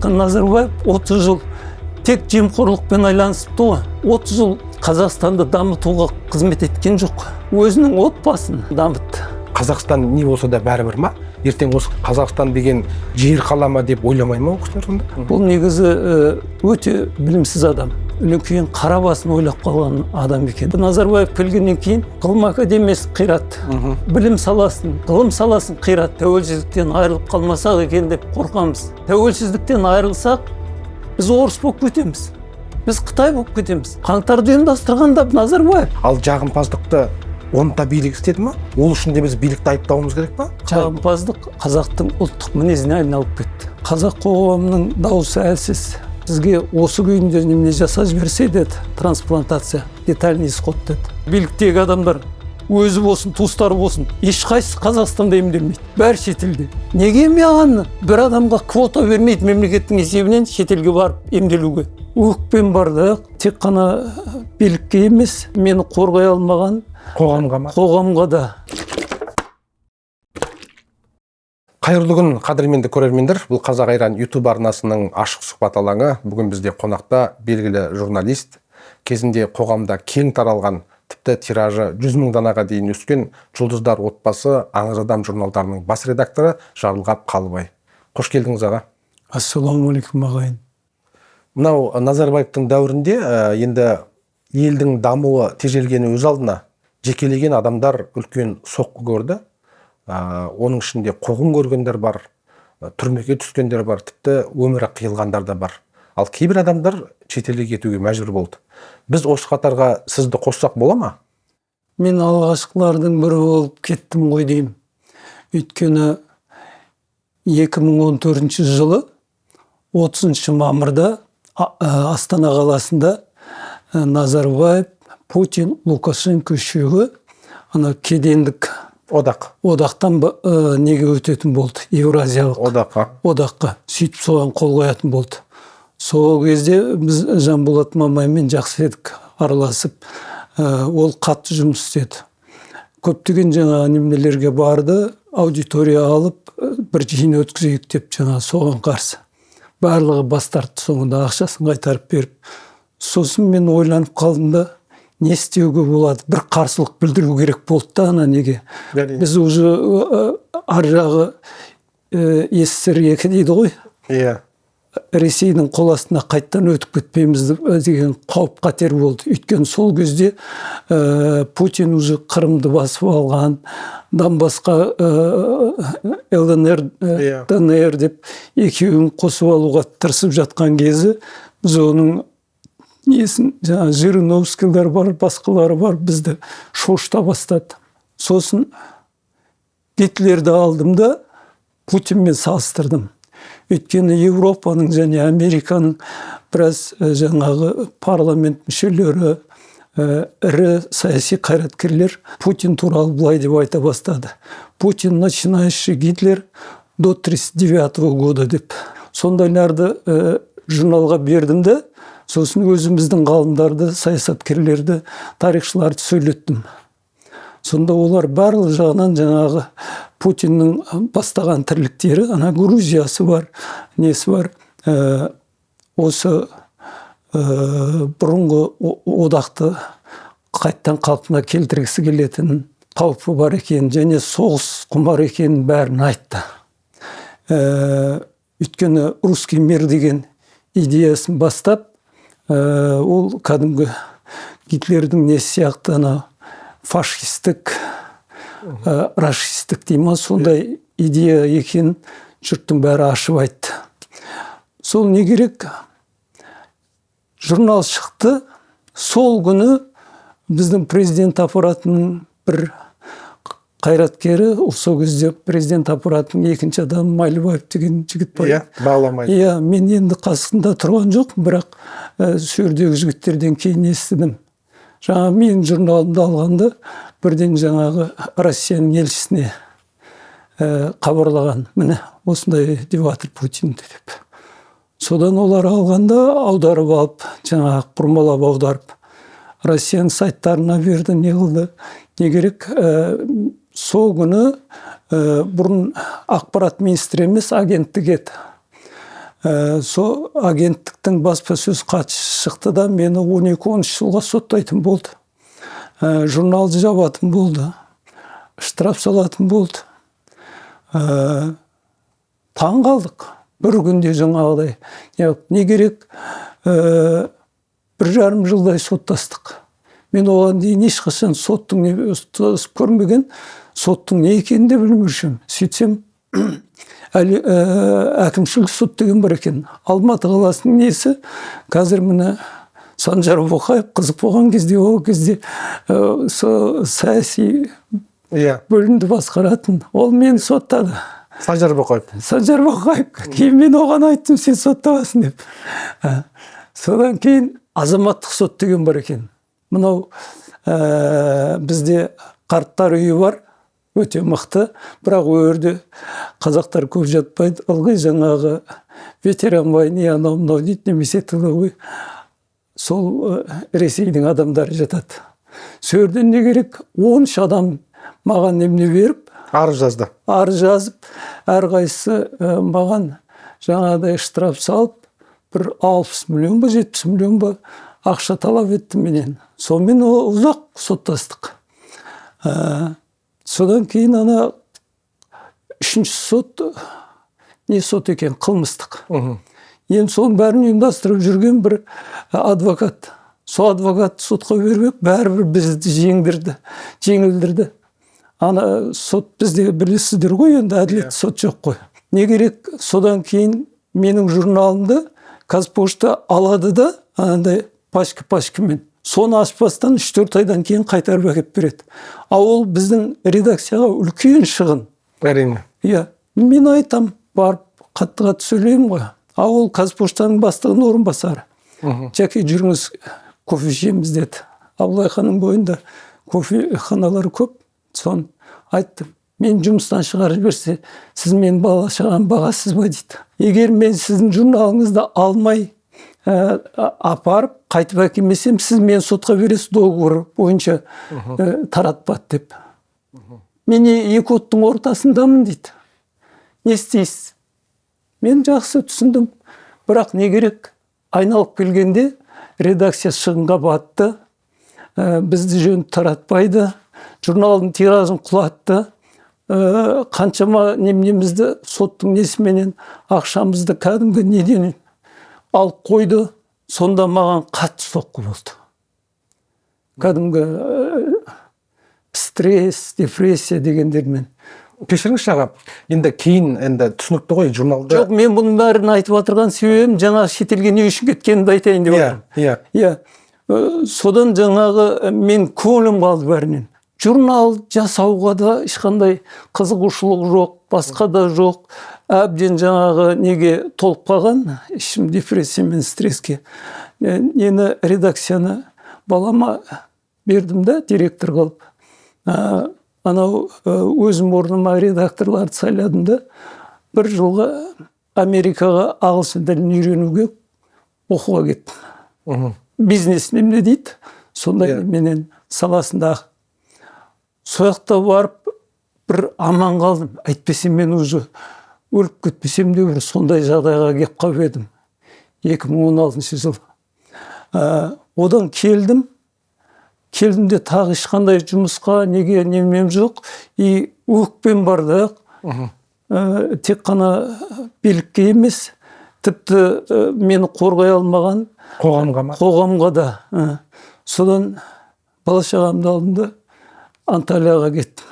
Назарбаев 30 жыл тек жемқорлықпен айланысыпты ғой. 30 жыл Қазақстанды дамытуға қызмет еткен жоқ. Өзінің отбасын дамытты. Қазақстан не болса да бәрібір ма? Ертең осы Қазақстан деген жер қала ма деп ойламай ма ол кісілер сонда? Бұл негізі өте білімсіз адам. Үлкен қара басын ойлап қалған адам екен. Назарбаев келгеннен кейін ғылым академиясын қиратты. Білім саласын, ғылым саласын қиратты. Тәуелсіздіктен айырылып қалмасақ екен деп қорқамыз. Тәуелсіздіктен айырылсақ, біз орыс болып кетеміз. Біз Қытай болып кетеміз. Қаңтарды ұйымдастырғанда Назарбаев. Ал жағымпаздықты онда билік істеді ма? Ол үшін де біз билікті айыптауымыз керек па? Жағымпаздық қазақтың ұлттық мінезіне айналып кетті. Қазақ қоғамының дауысы әлсіз. Бізге осы күйінде немене жасап жіберсе деді, трансплантация, детальный исход деді. Биліктегі адамдар өзі болсын, туыстары болсын, ешқайсысы Қазақстанда емделмейді. Бәрі шетелде. Неге маған бір адамға квота бермейді мемлекеттің есебінен шетелге барып емделуге? Өкпем бардық, тек қана билікке емес, мені қорғай алмаған қоғамға да. Қайырлы күн, қадірменді көрермендер. Бұл Қазақ Айран YouTube арнасының ашық сұхбат алаңы. Бүгін бізде қонақта белгілі журналист, кезінде қоғамда кең таралған, тіпті тиражы 100 мың данаға дейін өскен Жұлдыздар отбасы Аңыз адам журналдарының бас редакторы Жарылғап Қалыбай. Қош келдіңіз аға. Ассалаумағалейкум ағайын. Мынау Назарбаевтың дәуірінде енді елдің дамуы тежелгені өз алдына жекелеген адамдар үлкен соққы көрді. Оның ішінде қуғын көргендер бар, түрмеге түскендер бар, тіпті өмірі қиылғандар да бар. Ал кейбір адамдар шетелге кетуге мәжбүр болды. Біз осы қатарға сізді қоссақ бола ма? Мен алғашқылардың бірі болып кеттім ғой деймін. Өйткені 2014 жылы 30 мамырда Астана қаласында Назарбаев, Путин, Лукашенко үшеуі кедендік одақтан неге өтетін болды, Евразиялық одаққа сөйтіп соған қол қоятын болды. Сол кезде біз Жанболат Мамаймен жақсы едік, араласып, ол қатты жұмыс істеді. Көптеген немелерге барды, аудитория алып, бір жиын өткізейік деп соған қарсы. Барлығы бас тартты, соңында ақшасын қайтарып беріп. Сосын мен ойланып қалдым да, не істеуге болады? Бір қарсылық білдіру керек болды да, неге? Біз уже ар жағы СССР 2 дейді ғой. Ресейдің қол астына қайттан өтіп кетпейміз деген қауіп қатер болды. Өйткені сол кезде Путин уже Қырымды басып алған, басқа ЛНР, ДНР деп екеуін қосып алуға тырысып жатқан кезі, біз оның Жириновскийлер бар, басқалары бар, бізді шошыта бастады. Сосын Гитлерді алдым да Путинмен салыстырдым. Өйткені Европаның және Американың біраз парламент мүшелері, ірі саяси қайраткерлер Путин туралы былай деп айта бастады. Путин начинающий Гитлер до 1939 года деп. Сондайларды журналға бердім де, сосын өзіміздің ғалымдарды, саясаткерлерді, тарихшыларды сөйлеттім. Сонда олар барлық жағынан Путиннің бастаған тірліктері, Грузиясы бар, несі бар, осы бұрынғы одақты қайттан қалпына келтіргісі келетін қаупі бар екенін, және соғыс құмар екенін бәрін айтты. Өйткені русский мир деген идеясын бастап, ол кәдімгі Гитлердің не сияқты фашистік, рашистік дейма, сондай идея екенін жұрттың бәрі ашып айтты. Сол не керек? Журнал шықты. Сол күні біздің президент аппаратының бір қайраткері, сол кезде президент аппаратының екінші адамы Майлыбаев деген жігіт бар. Мен енді қасында тұрған жоқ, бірақ сөйдегі жігіттерден кейін естідім. Мен журналымды алғанда бірден Россияның елшісіне хабарлаған, міне осындай деп жатыр Путин деп. Содан олар алғанда аударып алып, бұрмалап аударып, Россияның сайттарына берді, не қылды. Не керек? Сол күні бұрын ақпарат министрі емес, агенттік еді. Сол агенттіктің баспасөз хатшысы шықты да мені 12-13 жылға соттайтын болды. Журналды жабатын болды. Штраф салатын болды. Таң қалдық. Бір күнде жаңағыдай. Не керек? 1,5 жылдай соттастық. Мен оған дейін ешқашан соттың көрмеген, соттың не екенін де білмеушім. Сөйтсем, әкімшілік сот деген бар екен. Алматы қаласының несі, қазір міне Санжар Боқаев қызық болған кезде, ол кезде саяси бөлімді басқаратын. Ол мені соттады. Санжар Боқаев. Санжар Боқаев. Кейін мен оған айттым, сен соттабасың деп. Содан кейін азаматтық сот деген бар екен. Мынау бізде қарттар үйі бар, өте мықты, бірақ өрді қазақтар көп жатпайды. Ылғи жаңағы ветеран войны анау мынау дейді, немесе тыловой. Сол Ресейдің адамдары жатады. Сөрден не керек? 13 адам маған немне беріп, арыз жазды. Арыз жазып, әрқайсысы маған жаңағыдай штраф салып, бір 60 миллион ба, 70 миллион ба ақша талап етті менен. Сонымен ұзақ соттастық. Содан кейін ана 3-ші сот, не сот екен, қылмыстық. Енді соның бәрін ұйымдастырып жүрген бір адвокат. Сол адвокат сотқа бермек, бәрібір бізді жеңілдірді. Ана сот бізде білесіздер ғой, енді әділет сот жоқ қой. Не керек? Содан кейін менің журналымды Қазпошта алады да, анандай пачка-пачкамен. Соны ашпастан 3-4 айдан кейін қайтарып әкеп береді. Ол біздің редакцияға үлкен шығын. Әрине. Мен айтам, барып қатты-қатты сөйлеймін ғой. Ол Қазпоштаның бастығының орынбасары. Жәке, жүріңіз, кофе ішеміз деді. Абылайханның бойында кофеханалары көп. Соны айттым. Мен жұмыстан шығарып берсе, сіз мен бала шаған бағасыз ба дейді. Егер мен сіздің журналыңызды алмай апарып, қайтып әкелмесем, сіз мен сотқа бересіз, договор бойынша таратпады деп. Мен екі оттың ортасындамын дейді. Не істейсіз? Мен жақсы түсіндім. Бірақ не керек? Айналып келгенде редакция шығынға батты. Бізді жөн таратпайды. Журналдың тиражын құлатты. Қаншама немізді соттың несіменен ақшамызды кәдімгі неден алып қойды. Сонда маған қатты соққы болды. Кәдімгі стресс, депрессия дегендермен. Кешіріңізші аға, енді кейін түсінікті ғой журналда. Жоқ, мен бұның бәрін айтып отырған себебім жаңағы шетелге не үшін кеткенімді айтайын деп отырмын. Содан жаңағы мен көңілім қалды бәрінен. Журнал жасауға да ешқандай қызығушылық жоқ, басқа да жоқ. Әбден жаңағы неге толып қалған, ішім депрессия мен стресске. Нені редакцияны балама бердім да, директор қылып. Анау өзім орныма редакторларды сайладым да, бір жылға Америкаға ағылшын тілін үйренуге оқуға кеттім. Бизнес неме дейді, сондай менен саласындағы. Сояқта барып бір аман қалдым. Әйтпесем мен уже өліп кетпесем де бір сондай жағдайға кеп қалып едім. 2016 жыл. Одан келдім де тағы ешқандай жұмысқа неге немем жоқ. И өкпем бар да. Тек қана билікке емес, тіпті мені қорғай алмаған қоғамға да. Содан бала шағамды алдым да Анталияға кеттім.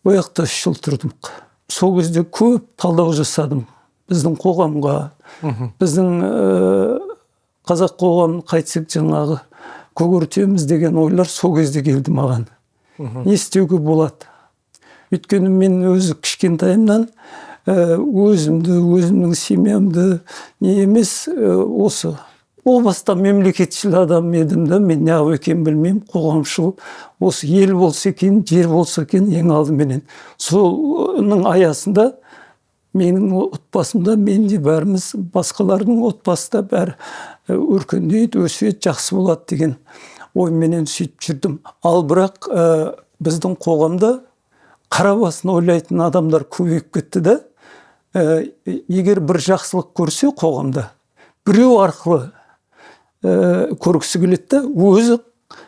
Ояқта 3 жыл тұрдым. Сол кезде көп талдау жасадым. Біздің қоғамға, біздің қазақ қоғамын қайтсек жаңағы көгертеміз деген ойлар сол кезде келді маған. Не істеуге болады? Өйткені мен өзі кішкентайымнан өзімнің семьямды не емес осы. Ол баста мемлекетшіл адам едім да, мен неғып екен білмеймін, қоғамшыл. Осы ел болса екен, жер болса екен, ең алдыменен. Соның аясында менің отбасымда, мен де бәріміз басқалардың отбасында бәрі өркендейді, өседі, жақсы болады деген ойменен сөйтіп жүрдім. Ал бірақ біздің қоғамда қара басын ойлайтын адамдар көбейіп кетті да, егер бір жақсылық көрсе қоғамда, біреу арқылы көргісі келеді да, өзі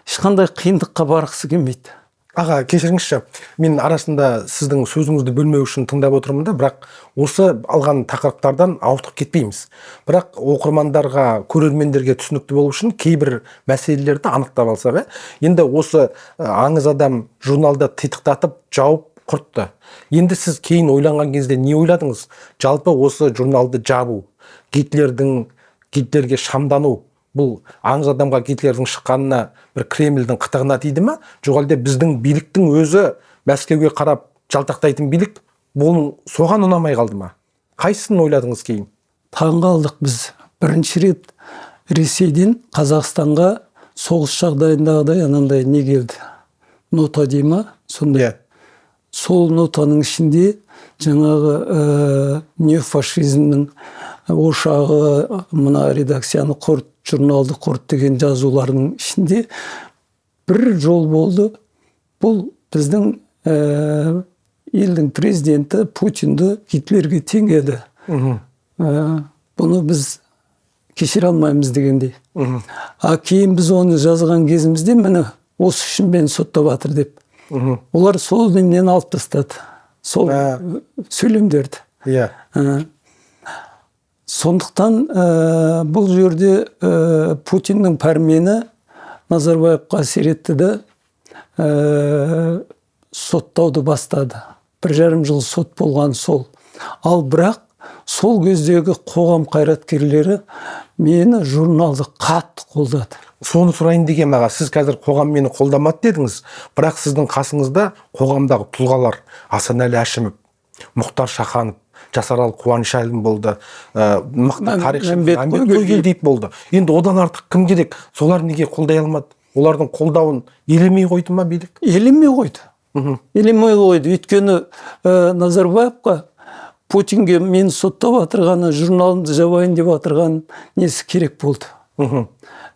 ешқандай қиындыққа барғысы келмейді. Аға, кешіріңізші, мен арасында сіздің сөзіңізді бөлмеу үшін тыңдап отырмын да, бірақ осы алған тақырыптардан ауытқып кетпейміз. Бірақ оқырмандарға, көрермендерге түсінікті болу үшін кейбір мәселелерді анықтап алсақ, енді осы аңыз адам журналда титықтатып жауып құртты. Енді сіз кейін ойланған кезде не ойладыңыз? Жалпы осы журналды жабу, Гитлерге шамдану, бұл аңыз адамға Гитлердің шыққанына бір Кремльдің қытығына тиді ме? Жоқ әлде біздің биліктің өзі Мәскеуге қарап жалтақтайтын билік, бұл соған ұнамай қалды ма? Қайсысын ойладыңыз кейін? Таңғалдық біз. Бірінші рет Ресейден Қазақстанға соғыс жағдайындағыдай анандай не келді? Нота дей ма? Сондай. Сол нотаның ішінде жаңағы неофашизмнің ошағы, мына редакцияны құрт, журналды құрт деген жазулардың ішінде бір жол болды. Бұл біздің елдің президенті Путинді Гитлерге теңеді. Бұны біз кешіре алмаймыз дегендей. Кейін біз оны жазған кезімізде міне осы үшін мені соттап жатыр деп. Олар сол немнен алып тастады. Сол сөйлемдерді. Сондықтан бұл жерде Путиннің пәрмені Назарбаевқа әсер етті де соттауды бастады. 1,5 жыл сот болған сол. Ал бірақ сол кездегі қоғам қайраткерлері мені журналды қатты қолдады. Соны сұрайын деген аға, сіз қазір қоғам мені қолдамады дедіңіз, бірақ сіздің қасыңызда қоғамдағы тұлғалар Асанәлі Әшімов, Мұхтар Шаханов, Жасарал Қуанышәлім болды, мықты тарихшы Мәмбет Қойгелдиев болды. Енді одан артық кім керек? Солар неге қолдай алмады? Олардың қолдауын елемей қойды ма билік? Елемей қойды. Елемей қойды. Өйткені Назарбаевқа Путинге мені соттап отырғаны, журналымды жабайын деп отырған несі керек болды.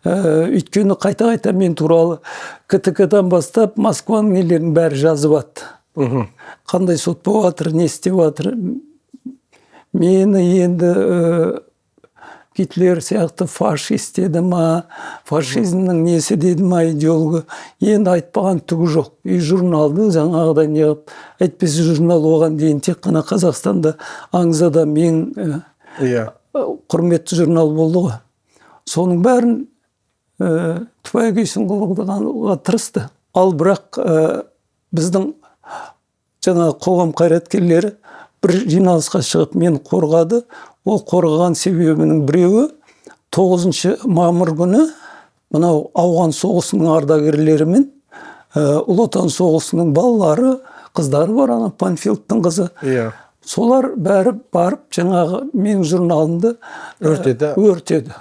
Өйткені қайта-қайта мен туралы КТК-дан бастап Москваның нелерін бәрі жазып атты. Қандай сот болып жатыр, не істеп жатыр. Мені енді Гитлер сияқты фашист деді ма, фашизмнің несі деді ма, идеологы, енді айтпаған түгі жоқ. И журналды жаңағыдай не қылып, әйтпесе журнал оған дейін тек қана Қазақстанда аңыз адам ең құрметті журнал болды ғой. Соның бәрін түпәйгесін қылуға тырысты. Ал бірақ біздің жаңағы қоғам қайраткерлері бір жиналысқа шығып мені қорғады. Ол қорғаған себебінің біреуі 9 мамыр күні мынау ауған соғысының ардагерлері мен Ұлы Отан соғысының балалары, қыздары бар, ана Панфиловтың қызы. Солар бәрі барып жаңағы менің журналымды өртеді.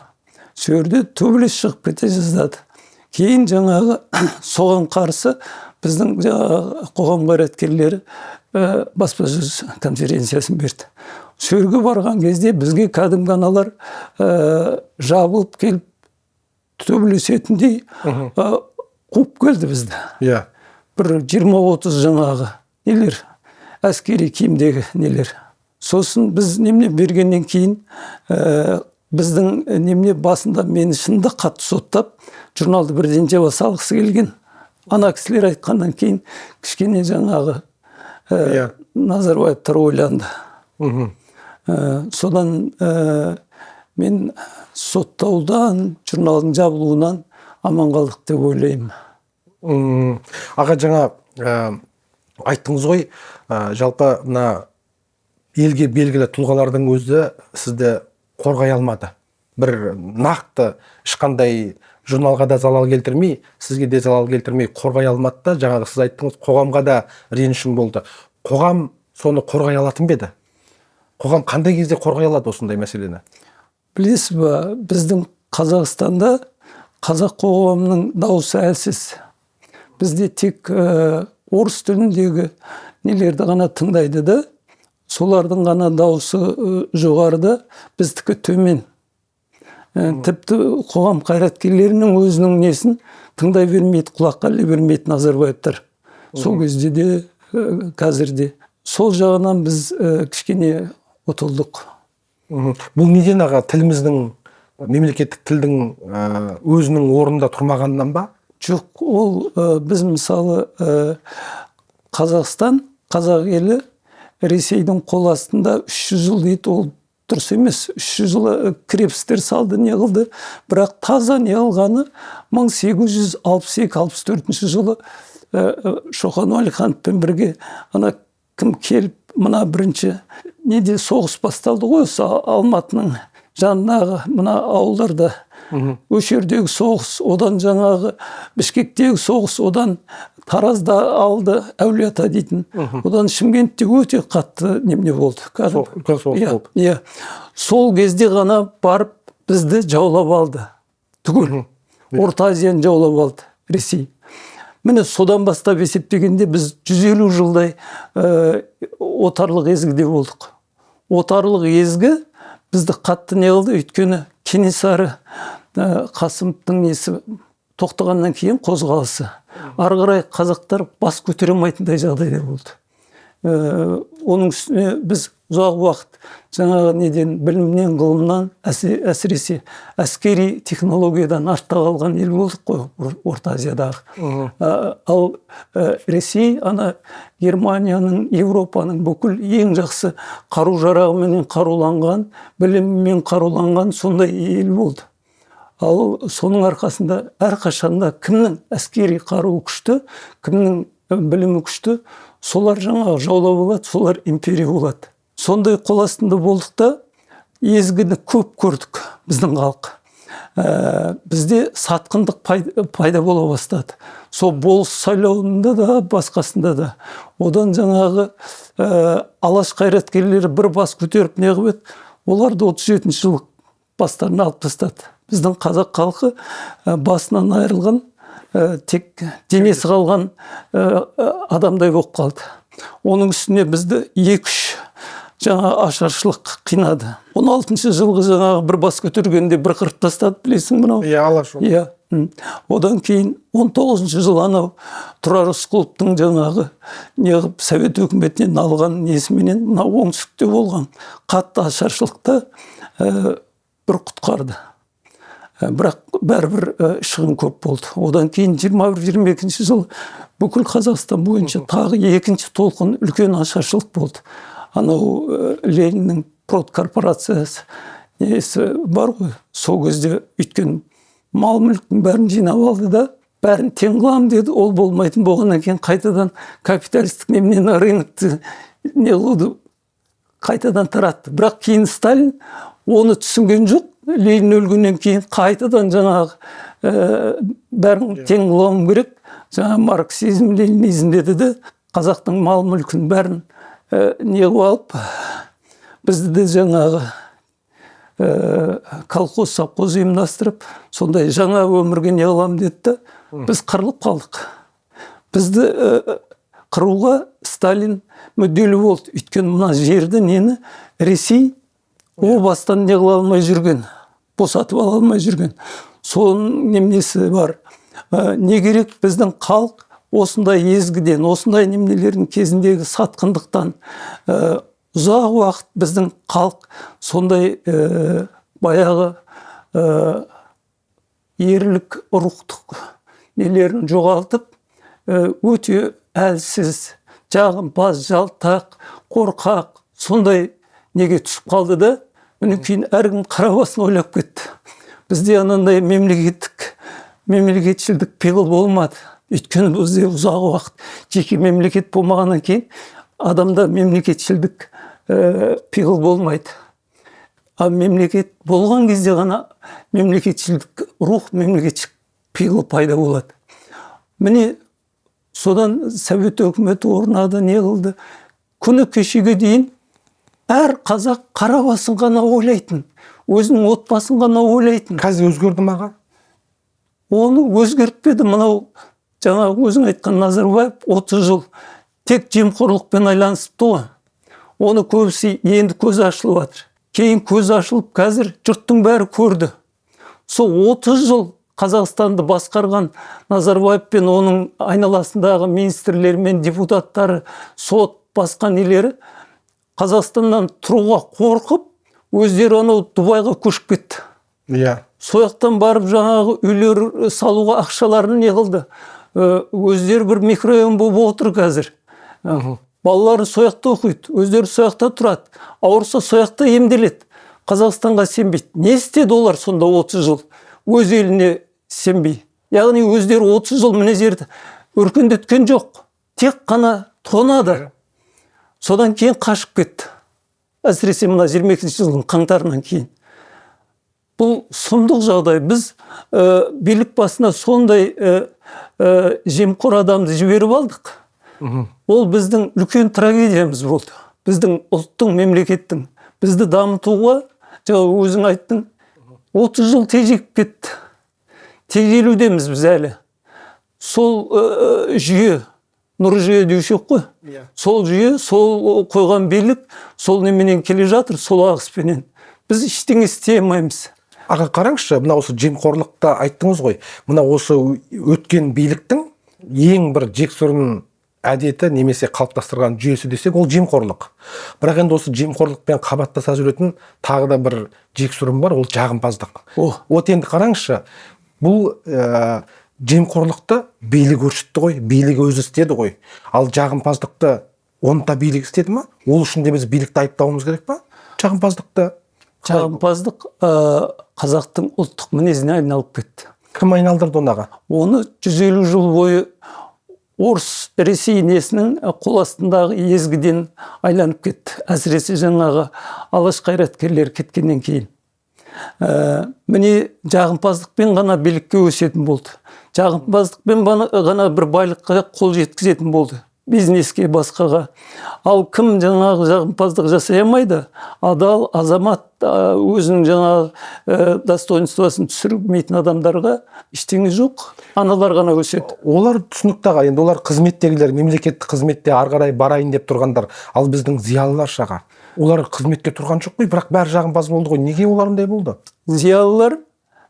Сөрде төбелес шығып кете жаздады. Кейін жаңағы соған қарсы біздің қоғам қайраткерлері баспасөз конференциясын берді. Сөрге барған кезде бізге кәдімгі аналар жабылып келіп төбелесетіндей қуып келді бізді. Бір 20-30 жаңағы нелер, әскери киімдегі нелер. Сосын біз немне бергеннен кейін біздің немне басында мені шынында қатты соттап, журналды бірден жаба салғысы келген. Ана кісілер айтқаннан кейін кішкене жаңағы Назарбаевтар ойланды. Содан мен соттаудан, журналдың жабылуынан аман қалдық деп ойлаймын. Аға, жаңа айттыңыз ғой, жалпы мына елге белгілі тұлғалардың өзі сізді қорғай алмады. Бір нақты ешқандай журналға да залал келтірмей, сізге де залал келтірмей қорғай алмады да, жаңағы сіз айттыңыз, қоғамға да ренішім болды. Қоғам соны қорғай алатын бе еді? Қоғам қандай кезде қорғай алады осындай мәселені? Білесіз ба, біздің Қазақстанда қазақ қоғамының дауысы әлсіз. Бізде тек орыс тіліндегі нелерді ғана тыңдайды да, солардың ғана дауысы жоғарыда, біздікі төмен. Тіпті қоғам қайраткерлерінің өзінің несін тыңдай бермейді, құлаққа іле бермейді Назарбаевтар. Сол кезде де, қазірде. Сол жағынан біз кішкене ұтылдық. Бұл неден аға, тіліміздің, мемлекеттік тілдің өзінің орнында тұрмағаннан ба? Жоқ, ол біз мысалы Қазақстан, қазақ елі Ресейдің қол астында 300 жыл дейді, ол дұрыс емес. 300 жыл крепостер салды, не қылды. Бірақ таза не қылғаны 1862-64 жылы Шоқан Уәлихановпен бірге ана кім келіп, мына бірінші неде соғыс басталды ғой, осы Алматының жанындағы мына ауылдарда. Өш жердегі соғыс, одан жаңағы Бішкектегі соғыс, одан Таразда алды, Әулиеата дейтін. Одан Шымкентте өте қатты неме болды. Үлкен соғыс болды. Сол кезде ғана барып бізді жаулап алды. Түгел. Орта Азияны жаулап алды Ресей. Міне содан бастап есептегенде біз 150 жылдай отарлық езгіде болдық. Отарлық езгі бізді қатты не қылды, өйткені Кенесары Қасымовтың несі тоқтағаннан кейін қозғалысы. Ары қарай қазақтар бас көтере алмайтындай жағдайда болды. Оның үстіне біз ұзақ уақыт жаңағы неден, білімнен, ғылымнан, әсіресе әскери технологиядан артта қалған ел болдық қой, Орта Азиядағы. Ал Ресей ана Германияның, Европаның бүкіл ең жақсы қару-жарағымен қаруланған, біліммен қаруланған сондай ел болды. Ал соның арқасында әрқашанда кімнің әскери қаруы күшті, кімнің білімі күшті, солар жаңағы жаулап болады, солар империя болады. Сондай қол астында болдық та, езгіні көп көрдік біздің халық. Бізде сатқындық пайда бола бастады. Сол болыс сайлауында да, басқасында да. Одан жаңағы алаш қайраткерлері бір бас көтеріп не қылып еді, оларды 37 жылы бастарына алып тастады. Біздің қазақ халқы басынан айырылған, тек денесі қалған адамдай болып қалды. Оның үстіне бізді 2-3 жаңа ашаршылық қинады. 16 жылғы жаңағы бір бас көтергенде бір қырып тастады, білесің мынау? Алаш. Одан кейін 19 жыл анау Тұрар Рысқұловтың жаңағы неғып Совет өкіметінен алған несіменен мына оңтүстікте болған қатты ашаршылықта бір құтқарды. Бірақ бәрібір шығын көп болды. Одан кейін 21-22 жыл бүкіл Қазақстан бойынша тағы екінші толқын үлкен ашаршылық болды. Анау Лениннің продкорпорациясы несі бар ғой, сол кезде өйткен мал мүліктің бәрін жинап алды да, бәрін тең қыламын деді, ол болмайтын болғаннан кейін қайтадан капиталистік неменен рынокты не қылды, қайтадан таратты. Бірақ кейін Сталин оны түсінген жоқ. Ленин өлгеннен кейін қайтадан жаңағы бәрін тең қылуым керек, жаңа марксизм, ленинизм деді де, қазақтың мал мүлкін бәрін не қылып алып, бізді де жаңағы колхоз совхоз ұйымдастырып, сондай жаңа өмірге не қыламын деді де, біз қырылып қалдық. Бізді қыруға Сталин мүдделі болды. Өйткені мына жерді нені Ресей о бастан не қыла алмай жүрген, босатып ала алмай жүрген. Соның немнесі бар. Не керек біздің халық осындай езгіден, осындай немнелердің кезіндегі сатқындықтан ұзақ уақыт біздің халық сондай баяғы ерлік рухтық нелерін жоғалтып, өте әлсіз, жағымпаз, жалтақ, қорқақ, сондай неге түсіп қалды да, мұны кейін әркім қара басын ойлап кетті. Бізде анандай мемлекетшілдік пиғыл болмады. Өйткені бізде ұзақ уақыт жеке мемлекет болмағаннан кейін адамда мемлекетшілдік пиғыл болмайды. А мемлекет болған кезде ғана мемлекетшілдік рух, мемлекетшілік пиғыл пайда болады. Міне содан Совет өкіметі орнады, не қылды. Күні кешеге дейін әр қазақ қара басын ғана ойлайтын, өзінің отбасын ғана ойлайтын. Қазір өзгерді ме аға? Оны өзгертпеді. Мынау жаңа өзің айтқан Назарбаев 30 жыл тек жемқорлықпен айланысыпты ғой. Оны көбісі енді көзі ашылып жатыр. Кейін көзі ашылып, қазір жұрттың бәрі көрді. Сол 30 жыл Қазақстанды басқарған Назарбаев пен оның айналасындағы министрлер мен депутаттары, сот басқа нелері Қазақстаннан тұруға қорқып, өздері анау Дубайға көшіп кетті. Иә. Сояқтан барып жаңағы үйлер салуға ақшаларын не қылды. Өздері бір микрорайон болып отыр қазір. Балалары сояқта оқиды, өздері сояқта тұрады. Ауырса сояқта емделеді. Қазақстанға сенбейді. Не істеді олар сонда 30 жыл? Өз еліне сенбей. Яғни өздері 30 жыл міне жерді өркендеткен жоқ. Тек қана тонады. Содан кейін қашып кетті. Әсіресе мына 22 жылдың қаңтарынан кейін. Бұл сұмдық жағдай. Біз билік басына сондай жемқор адамды жіберіп алдық. Ол біздің үлкен трагедиямыз болды. Біздің ұлттың, мемлекеттің. Бізді дамытуға, жаңа өзің айттың, 30 жыл тежеп кетті. Тежелудеміз біз әлі. Сол жүйе, нұр жүйе деушек қой. Сол жүйе, сол қойған билік, сол неменен келе жатыр, сол ағыспенен. Біз ештеңе істей алмаймыз. Аға, қараңызшы, мына осы жемқорлықта айттыңыз ғой. Мына осы өткен биліктің ең бір жексұрын әдеті немесе қалыптастырған жүйесі десек, ол жемқорлық. Бірақ енді осы жемқорлықпен қабаттаса жүретін тағы да бір жексұрын бар, ол жағымпаздық. Вот енді қараңызшы, бұл жемқорлықты билік өршітті ғой, билік өзі істеді ғой. Ал жағымпаздықты онда билік істеді ма? Ол үшін де біз билікті айыптауымыз керек па? Жағымпаздықты. Жағымпаздық қазақтың ұлттық мінезіне айналып кетті. Кім айналдырды онаға? Оны 150 жыл бойы орыс Ресей несінің қол астындағы езгіден айланып кетті. Әсіресе жаңағы алаш қайраткерлер кеткеннен кейін. Міне жағымпаздықпен ғана билікке өсетін болды. Жағымпаздықпен ғана бір байлыққа қол жеткізетін болды. Бизнеске, басқаға. Ал кім жаңағы жағымпаздық жасай алмайды? Адал, азамат, өзінің жаңағы достоинствосын түсірмейтін адамдарға ештеңе жоқ. Аналар ғана өседі. Олар түсінікті аға, енді олар қызметтегілер, мемлекеттік қызметте ары қарай барайын деп тұрғандар. Ал біздің зиялылар шаға. Олар қызметке тұрған жоқ қой, бірақ бәрі жағымпаз болды ғой. Неге оларындай болды? Зиялылар,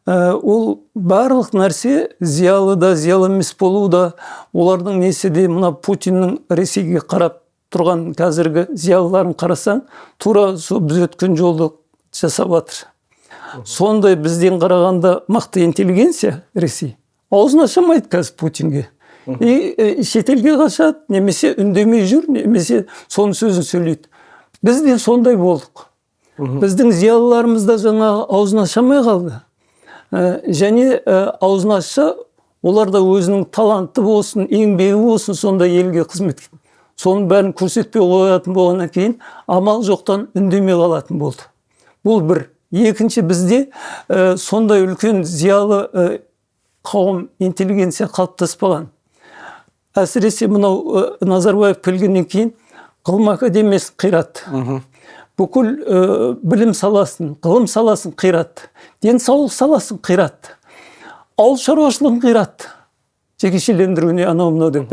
ол барлық нәрсе зиялы да, зиялы емес болу да, олардың несі де, мына Путиннің Ресейге қарап тұрған қазіргі зиялыларын қарасаң, тура біз өткен жолды жасап жатыр. Сондай бізден қарағанда мықты интеллигенция Ресей. Аузын ашамайды қазір Путинге. Шетелге қашады, немесе үндемей жүр, немесе соның сөзін сөйлейді. Біз де сондай болдық. Біздің зиялыларымыз да жаңағы аузын ашамай қалды. Және аузын ашса, олар да өзінің таланты болсын, еңбегі болсын, сонда елге қызмет етеді. Соның бәрін көрсетпей қоятын болғаннан кейін амал жоқтан үндемей қалатын болды. Бұл бір. Екінші, бізде сондай үлкен зиялы қауым, интеллигенция қалыптаспаған. Әсіресе мынау Назарбаев келгеннен кейін ғылым академиясын қиратты. Бүкіл білім саласын, ғылым саласын қиратты. Денсаулық саласын қиратты. Ауыл шаруашылығын қиратты. Жекешелендіруіне анау-мынау деп.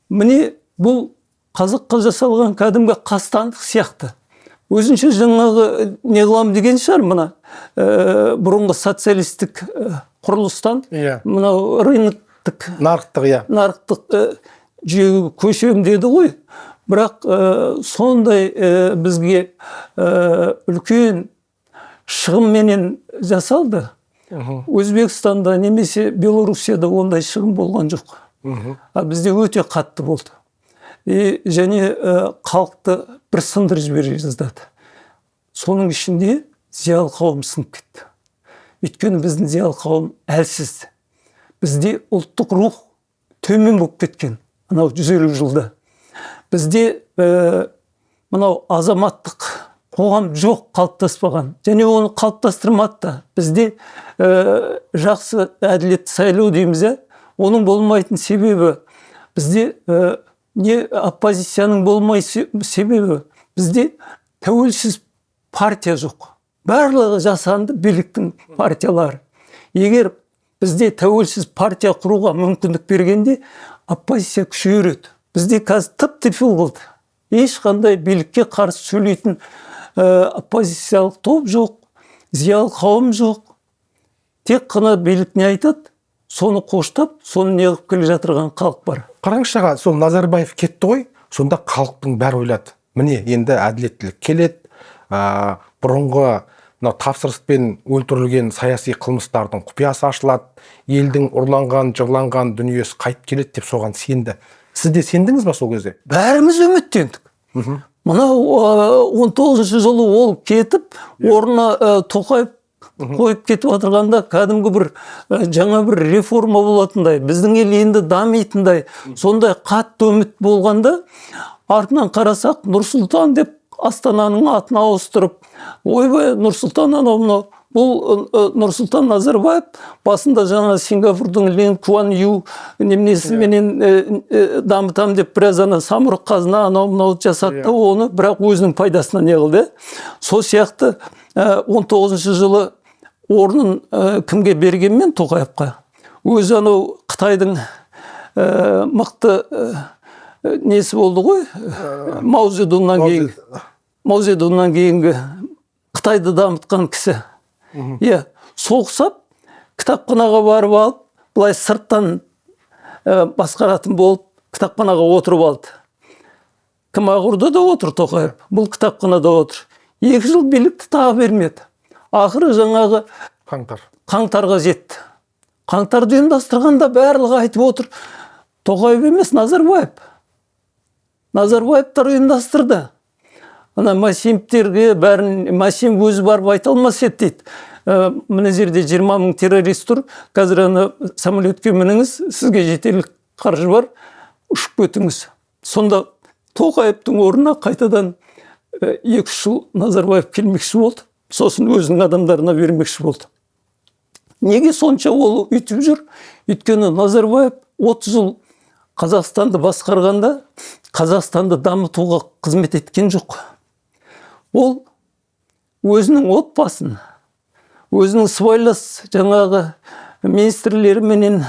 Міне бұл қазаққа жасалған кәдімгі қастандық сияқты. Өзінше жаңағы не қылам деген шығар мына бұрынғы социалистік құрылыстан, мынау рыноктық, нарықтық жүйеге көшем деді ғой. Бірақ сондай бізге үлкен шығынменен жасалды. Өзбекстанда немесе Белорусияда ондай шығын болған жоқ. Бізде өте қатты болды. Және халықты бір сындырып жібере жаздады. Соның ішінде зиялы қауым сынып кетті. Өйткені біздің зиялы қауым әлсіз. Бізде ұлттық рух төмен болып кеткен, анау 150 жылда. Бізде мынау азаматтық қоғам жоқ, қалыптаспаған. Және оны қалыптастырмады да. Бізде жақсы әділетті сайлау дейміз, оның болмайтын себебі бізде не оппозицияның болмай себебі бізде тәуелсіз партия жоқ. Барлығы жасанды биліктің партиялары. Егер бізде тәуелсіз партия құруға мүмкіндік бергенде оппозиция күшейеді. Бізде қазір тып-типыл болды. Ешқандай билікке қарсы сөйлейтін оппозициялық топ жоқ, зиялы қауым жоқ. Тек қана билік не айтады, соны қоштап, соны неғып келе жатырған халық бар. Қараңызшы аға, сол Назарбаев кетті ғой, сонда халықтың бәрі ойлады. міне енді әділеттілік келеді, бұрынғы мына тапсырыспен өлтірілген саяси қылмыстардың құпиясы ашылады, елдің ұрланған, жырланған дүниесі қайтып келеді деп соған сенді. Сіз де сендіңіз ба сол кезде? Бәріміз үміттендік. Мынау 19 жылы ол кетіп, орнына Тоқаев қойып кетіп отырғанда кәдімгі бір жаңа бір реформа болатындай, біздің ел енді дамитындай, сондай қатты үміт болғанда, артынан қарасақ Нұрсұлтан деп Астананың атын ауыстырып, ойбай Нұрсұлтан анау бұл Нұрсұлтан Назарбаев басында жаңа Сингапурдың Лин Куан Ю неменесіменен дамытам деп біраз самұрық қазына анау жасады, оны бірақ өзінің пайдасына не қылды. Сол сияқты 19 жылы орнын кімге бергенмен Тоқаевқа, өзі анау Қытайдың мықты несі болды ғой, Мао Цзедуннан кейінгі Қытайды дамытқан кісі. Соғысып, кітапханаға барып алып, былай сырттан басқаратын болып, кітапханаға отырып алды. Кім Ағұрда да отыр Тоқаев, бұл кітапханада отыр. 2 жыл билікті тағы бермеді. Ақыры жаңағы қаңтарға жетті. Қаңтарды ұйымдастырғанда барлығы айтып отыр. Тоқаев емес, Назарбаевтар ұйымдастырды. Ана Масимовтерге бәрін Масимов өзі барып айта алмас еді дейді. Мына жерде 20 000 террорист тұр. Қазір ана самолетке мініңіз, сізге жетерлік қаржы бар, ұшып кетіңіз. Сонда Тоқаевтың орнына қайтадан 2 жыл Назарбаев келмекші болды. Сосын өзінің адамдарына бермекші болды. Неге сонша ол үйтіп жүр? Өйткені Назарбаев 30 жыл Қазақстанды басқарғанда, Қазақстанды дамытуға қызмет еткен жоқ. Ол өзінің отбасын, өзінің сыбайлас жаңағы министрлері менен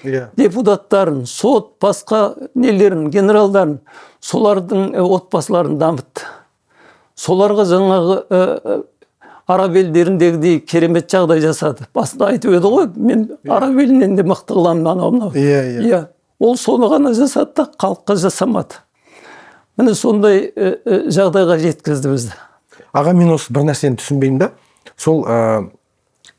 депутаттарын, сот, басқа нелерін, генералдарын, солардың отбасыларын дамытты. Соларға жаңағы араб елдеріндегідей керемет жағдай жасады. Басында айтып еді ғой, мен араб елінен де мықты қыламын анау. Ол соны ғана жасады да, халыққа жасамады. Міне сондай жағдайға жеткізді бізді. Аға, мен осы бір нәрсені түсінбеймін да. Сол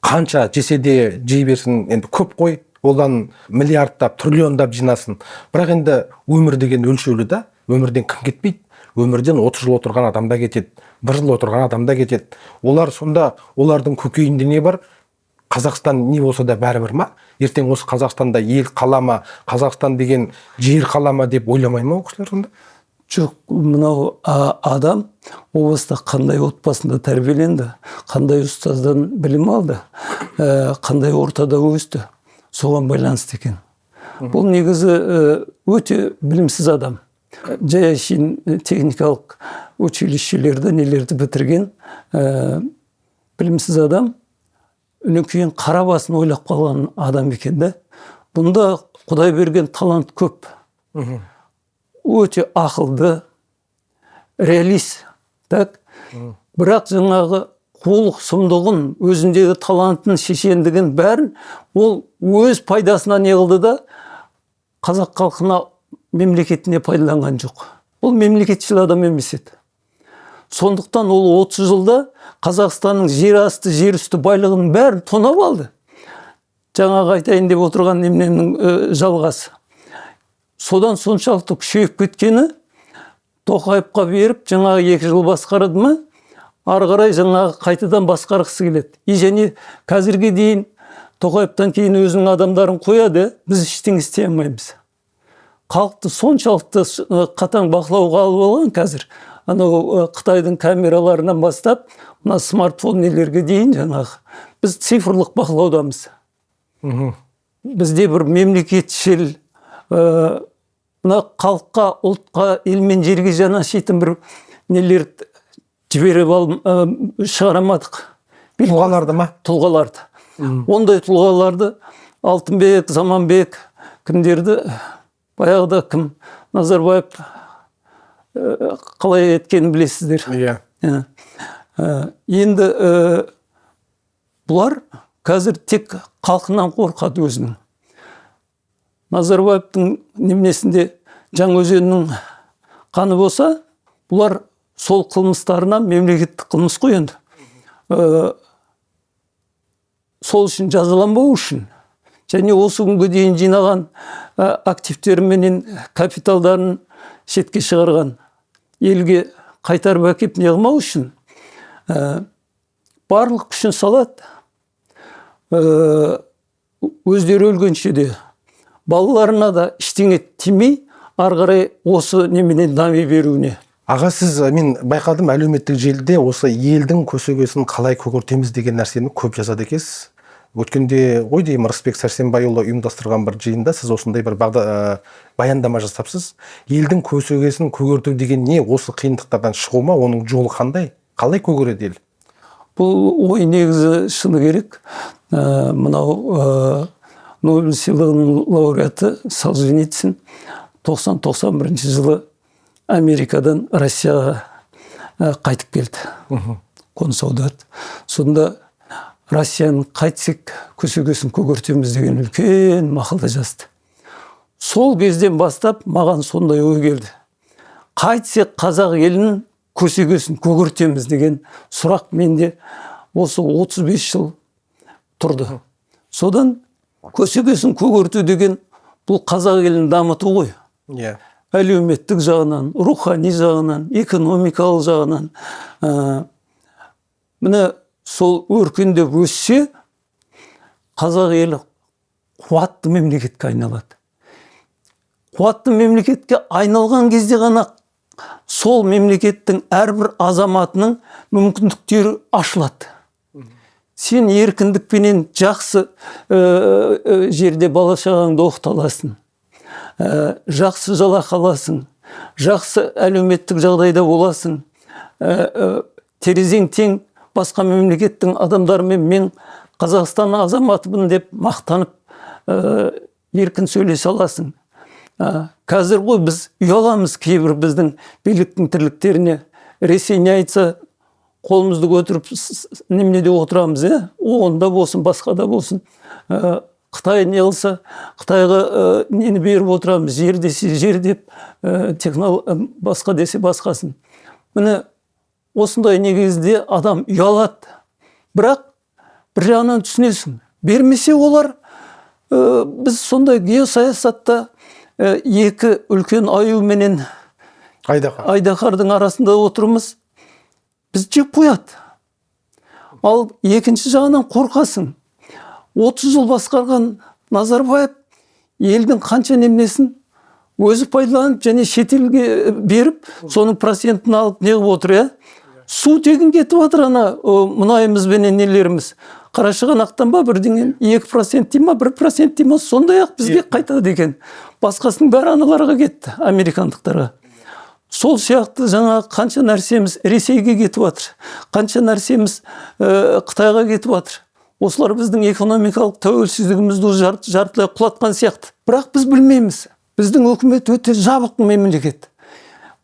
қанша жесе де жей берсін, енді көп қой, олдан миллиардтап, триллиондап жинасын. Бірақ енді өмір деген өлшеулі да, өмірден кім кетпейді? Өмірден 30 жыл отырған адамда кетеді, 1 жыл отырған адамда кетеді. Олар сонда, олардың көкейінде не бар? Қазақстан не болса да бәрібір ма? Ертең осы Қазақстанда ел қалама, Қазақстан деген жер қалама деп ойламай ма оқушылар сонда? Жоқ, мынау адам облыста қандай отбасында тәрбиеленді, қандай ұстаздан білім алды, қандай ортада өсті, соған байланысты екен. Бұл негізі өте білімсіз адам. Жай техникалық училищелерді, нелерді бітірген білімсіз адам, үнекейін қара басын ойлап қалған адам екен да. Бұнда Құдай берген талант көп. Өте ақылды, реалист. Бірақ жаңағы қулық сұмдығын, өзіндегі талантын, шешендігін бәрін ол өз пайдасына не қылды да, қазақ халқына, мемлекетіне пайдаланған жоқ. Ол мемлекетшіл адам емес еді. Сондықтан ол 30 жылда Қазақстанның жер асты, жер үсті байлығының бәрін тонап алды. Жаңағы айтайын деп отырған немнің жалғасы. Содан соншалықты күшейіп кеткені, Тоқаевқа беріп, жаңағы 2 жыл басқарады ма, ары қарай жаңағы қайтадан басқарғысы келеді. Және қазірге дейін Тоқаевтан кейін өзінің адамдарын қояды, біз ештеңе істей алмаймыз. Халықты соншалықты қатаң бақылауға алып алған қазір. Анау Қытайдың камераларынан бастап, мына смартфон нелерге дейін жаңағы. Біз цифрлық бақылаудамыз. Бізде бір мемлекетшіл, мына халыққа, ұлтқа, ел мен жерге жанашитын бір нелерді жіберіп шығарамадық. Тұлғаларды ма? Тұлғаларды. Ондай тұлғаларды Алтынбек, Заманбек, кімдерді, баяғыда кім, Назарбаев қалай еткенін білесіздер. Енді бұлар қазір тек халқынан қорқады өзінің. Назарбаевтың немесінде Жаңаөзеннің қаны болса, бұлар сол қылмыстарынан мемлекеттік қылмыс қой енді. Сол үшін жазаланбау үшін және осы күнге дейін жинаған активтері менен капиталдарын шетке шығарған елге қайтарып әкеп не қылмау үшін барлық күшін салады. Өздері өлгенше де балаларына да ештеңе тимей ары қарай осы неменен дами беруіне. Аға, сіз, мен байқадым, әлеуметтік желіде осы елдің көсегесін қалай көгертеміз деген нәрсені көп жазады екенсіз. Өткенде ғой деймін, Рысбек Сәрсенбайұлы ұйымдастырған бір жиында сіз осындай бір баяндама жасапсыз. Елдің көсегесін көгерту деген не? Осы қиындықтардан шығу ма? Оның жолы қандай? Қалай көгереді ел? Бұл ой негізі шыны керек. Мынау Нобель сыйлығының лауреаты Солженицын 90-91 жылы Америкадан Россияға қайтып келді. Қоныс аударды. Сонда Россияның қайтсек көсегесін көгертеміз деген үлкен мақалда жазды. Сол кезден бастап маған сондай ой келді. Қайтсек қазақ елінің көсегесін көгертеміз деген сұрақ менде осы 35 жыл тұрды. Содан көсегесін көгерту деген бұл қазақ елін дамыту ғой. Әлеуметтік жағынан, рухани жағынан, экономикалық жағынан. Міне сол өркендеп өссе, қазақ елі қуатты мемлекетке айналады. Қуатты мемлекетке айналған кезде ғана сол мемлекеттің әрбір азаматының мүмкіндіктері ашылады. Сен еркіндікпенен жақсы жерде бала шағаңды оқыта аласың. Жақсы жалақы аласың. Жақсы әлеуметтік жағдайда боласың. Терезең тең басқа мемлекеттің адамдарымен мен Қазақстан азаматымын деп мақтанып еркін сөйлесе аласың. Қазір ғой біз ұяламыз кейбір біздің биліктің тірліктеріне. Ресей не айтса қолымызды көтеріп неменеде отырамыз, онда болсын, басқада болсын. Қытай не қылса, Қытайға нені беріп отырамыз, жер десе жер деп, басқа десе басқасын. Міне осындай негізде адам ұялады. Бірақ бір жағынан түсінесің, бермесе олар, біз сондай геосаясатта екі үлкен аю менен айдаһардың арасында отырмыз. Біз жеп қояды. Ал екінші жағынан қорқасың. 30 жыл басқарған Назарбаев елдің қанша немнесін өзі пайдаланып және шетелге беріп, соның процентін алып неғып отыр, Су тегін кетіп жатыр, мұнайымыз бенен нелеріміз. Қарашығанақтан ба бірдеңен 2% дей ма, 1% дей ма, сондай-ақ бізге қайтады екен. Басқасының бәрі аналарға кетті, американдықтарға. Сол сияқты жаңа қанша нәрсеміз Ресейге кетіп жатыр, қанша нәрсеміз Қытайға кетіп жатыр. Осылар біздің экономикалық тәуелсіздігімізді жартылай құлатқан сияқты. Бірақ біз білмейміз. Біздің өкімет өте жабық мемлекет.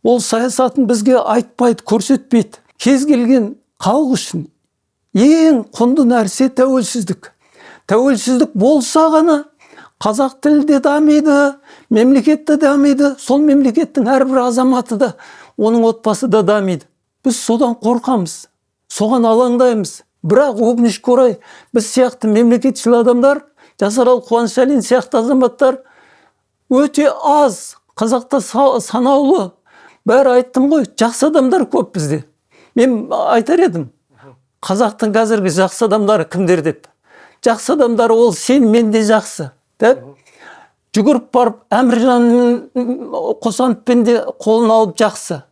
Ол саясатын бізге айтпайды, көрсетпейді. Кез келген халық үшін ең құнды нәрсе тәуелсіздік. Тәуелсіздік болса ғана қазақ тілі де дамиды, мемлекет те дамиды, сол мемлекеттің әрбір азаматы да, оның отбасы да дамиды. Біз содан қорқамыз, соған алаңдаймыз. Бірақ өкінішке орай біз сияқты мемлекетшіл адамдар, Жасарал Қуанышалин сияқты азаматтар өте аз. Қазақта санаулы. Бәрі айттым ғой, жақсы адамдар көп бізде. Мен айтар едім, қазақтың қазіргі жақсы адамдары кімдер деп. Жақсы адамдар ол сен, мен де жақсы. Жүгіріп барып, Әміржан Қосановпен де қолын алып жақсы.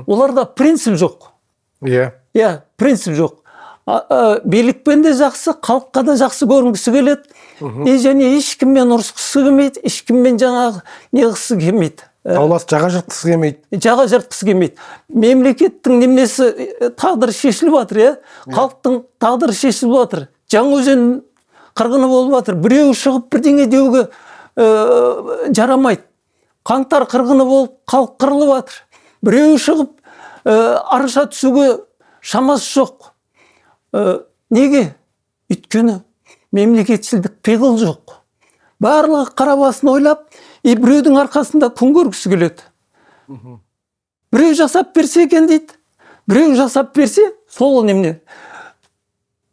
Оларда принцип жоқ. Принцип жоқ. Билікпен де жақсы, халыққа да жақсы көрінгісі келеді. Және ешкіммен ұрысқысы келмейді, ешкіммен жаңағы неғысы келмейді. Таулас жаға жыртқысы келмейді. Жаға жыртқысы келмейді. Мемлекеттің немесі тағдыры шешіліп жатыр, халықтың тағдыры шешіліп жатыр. Жаңаөзен қырғыны болып жатыр. Біреу шығып бірдеңе деуге жарамайды. Қаңтар қырғыны болып халық қырылып жатыр. Біреу шығып арша түсуге шамасы жоқ. Неге? Өйткені мемлекетшілдік пиғыл жоқ. Барлығы қара басын ойлап, біреудің арқасында күн көргісі келеді. Біреу жасап берсе екен дейді. Біреу жасап берсе, сол немене.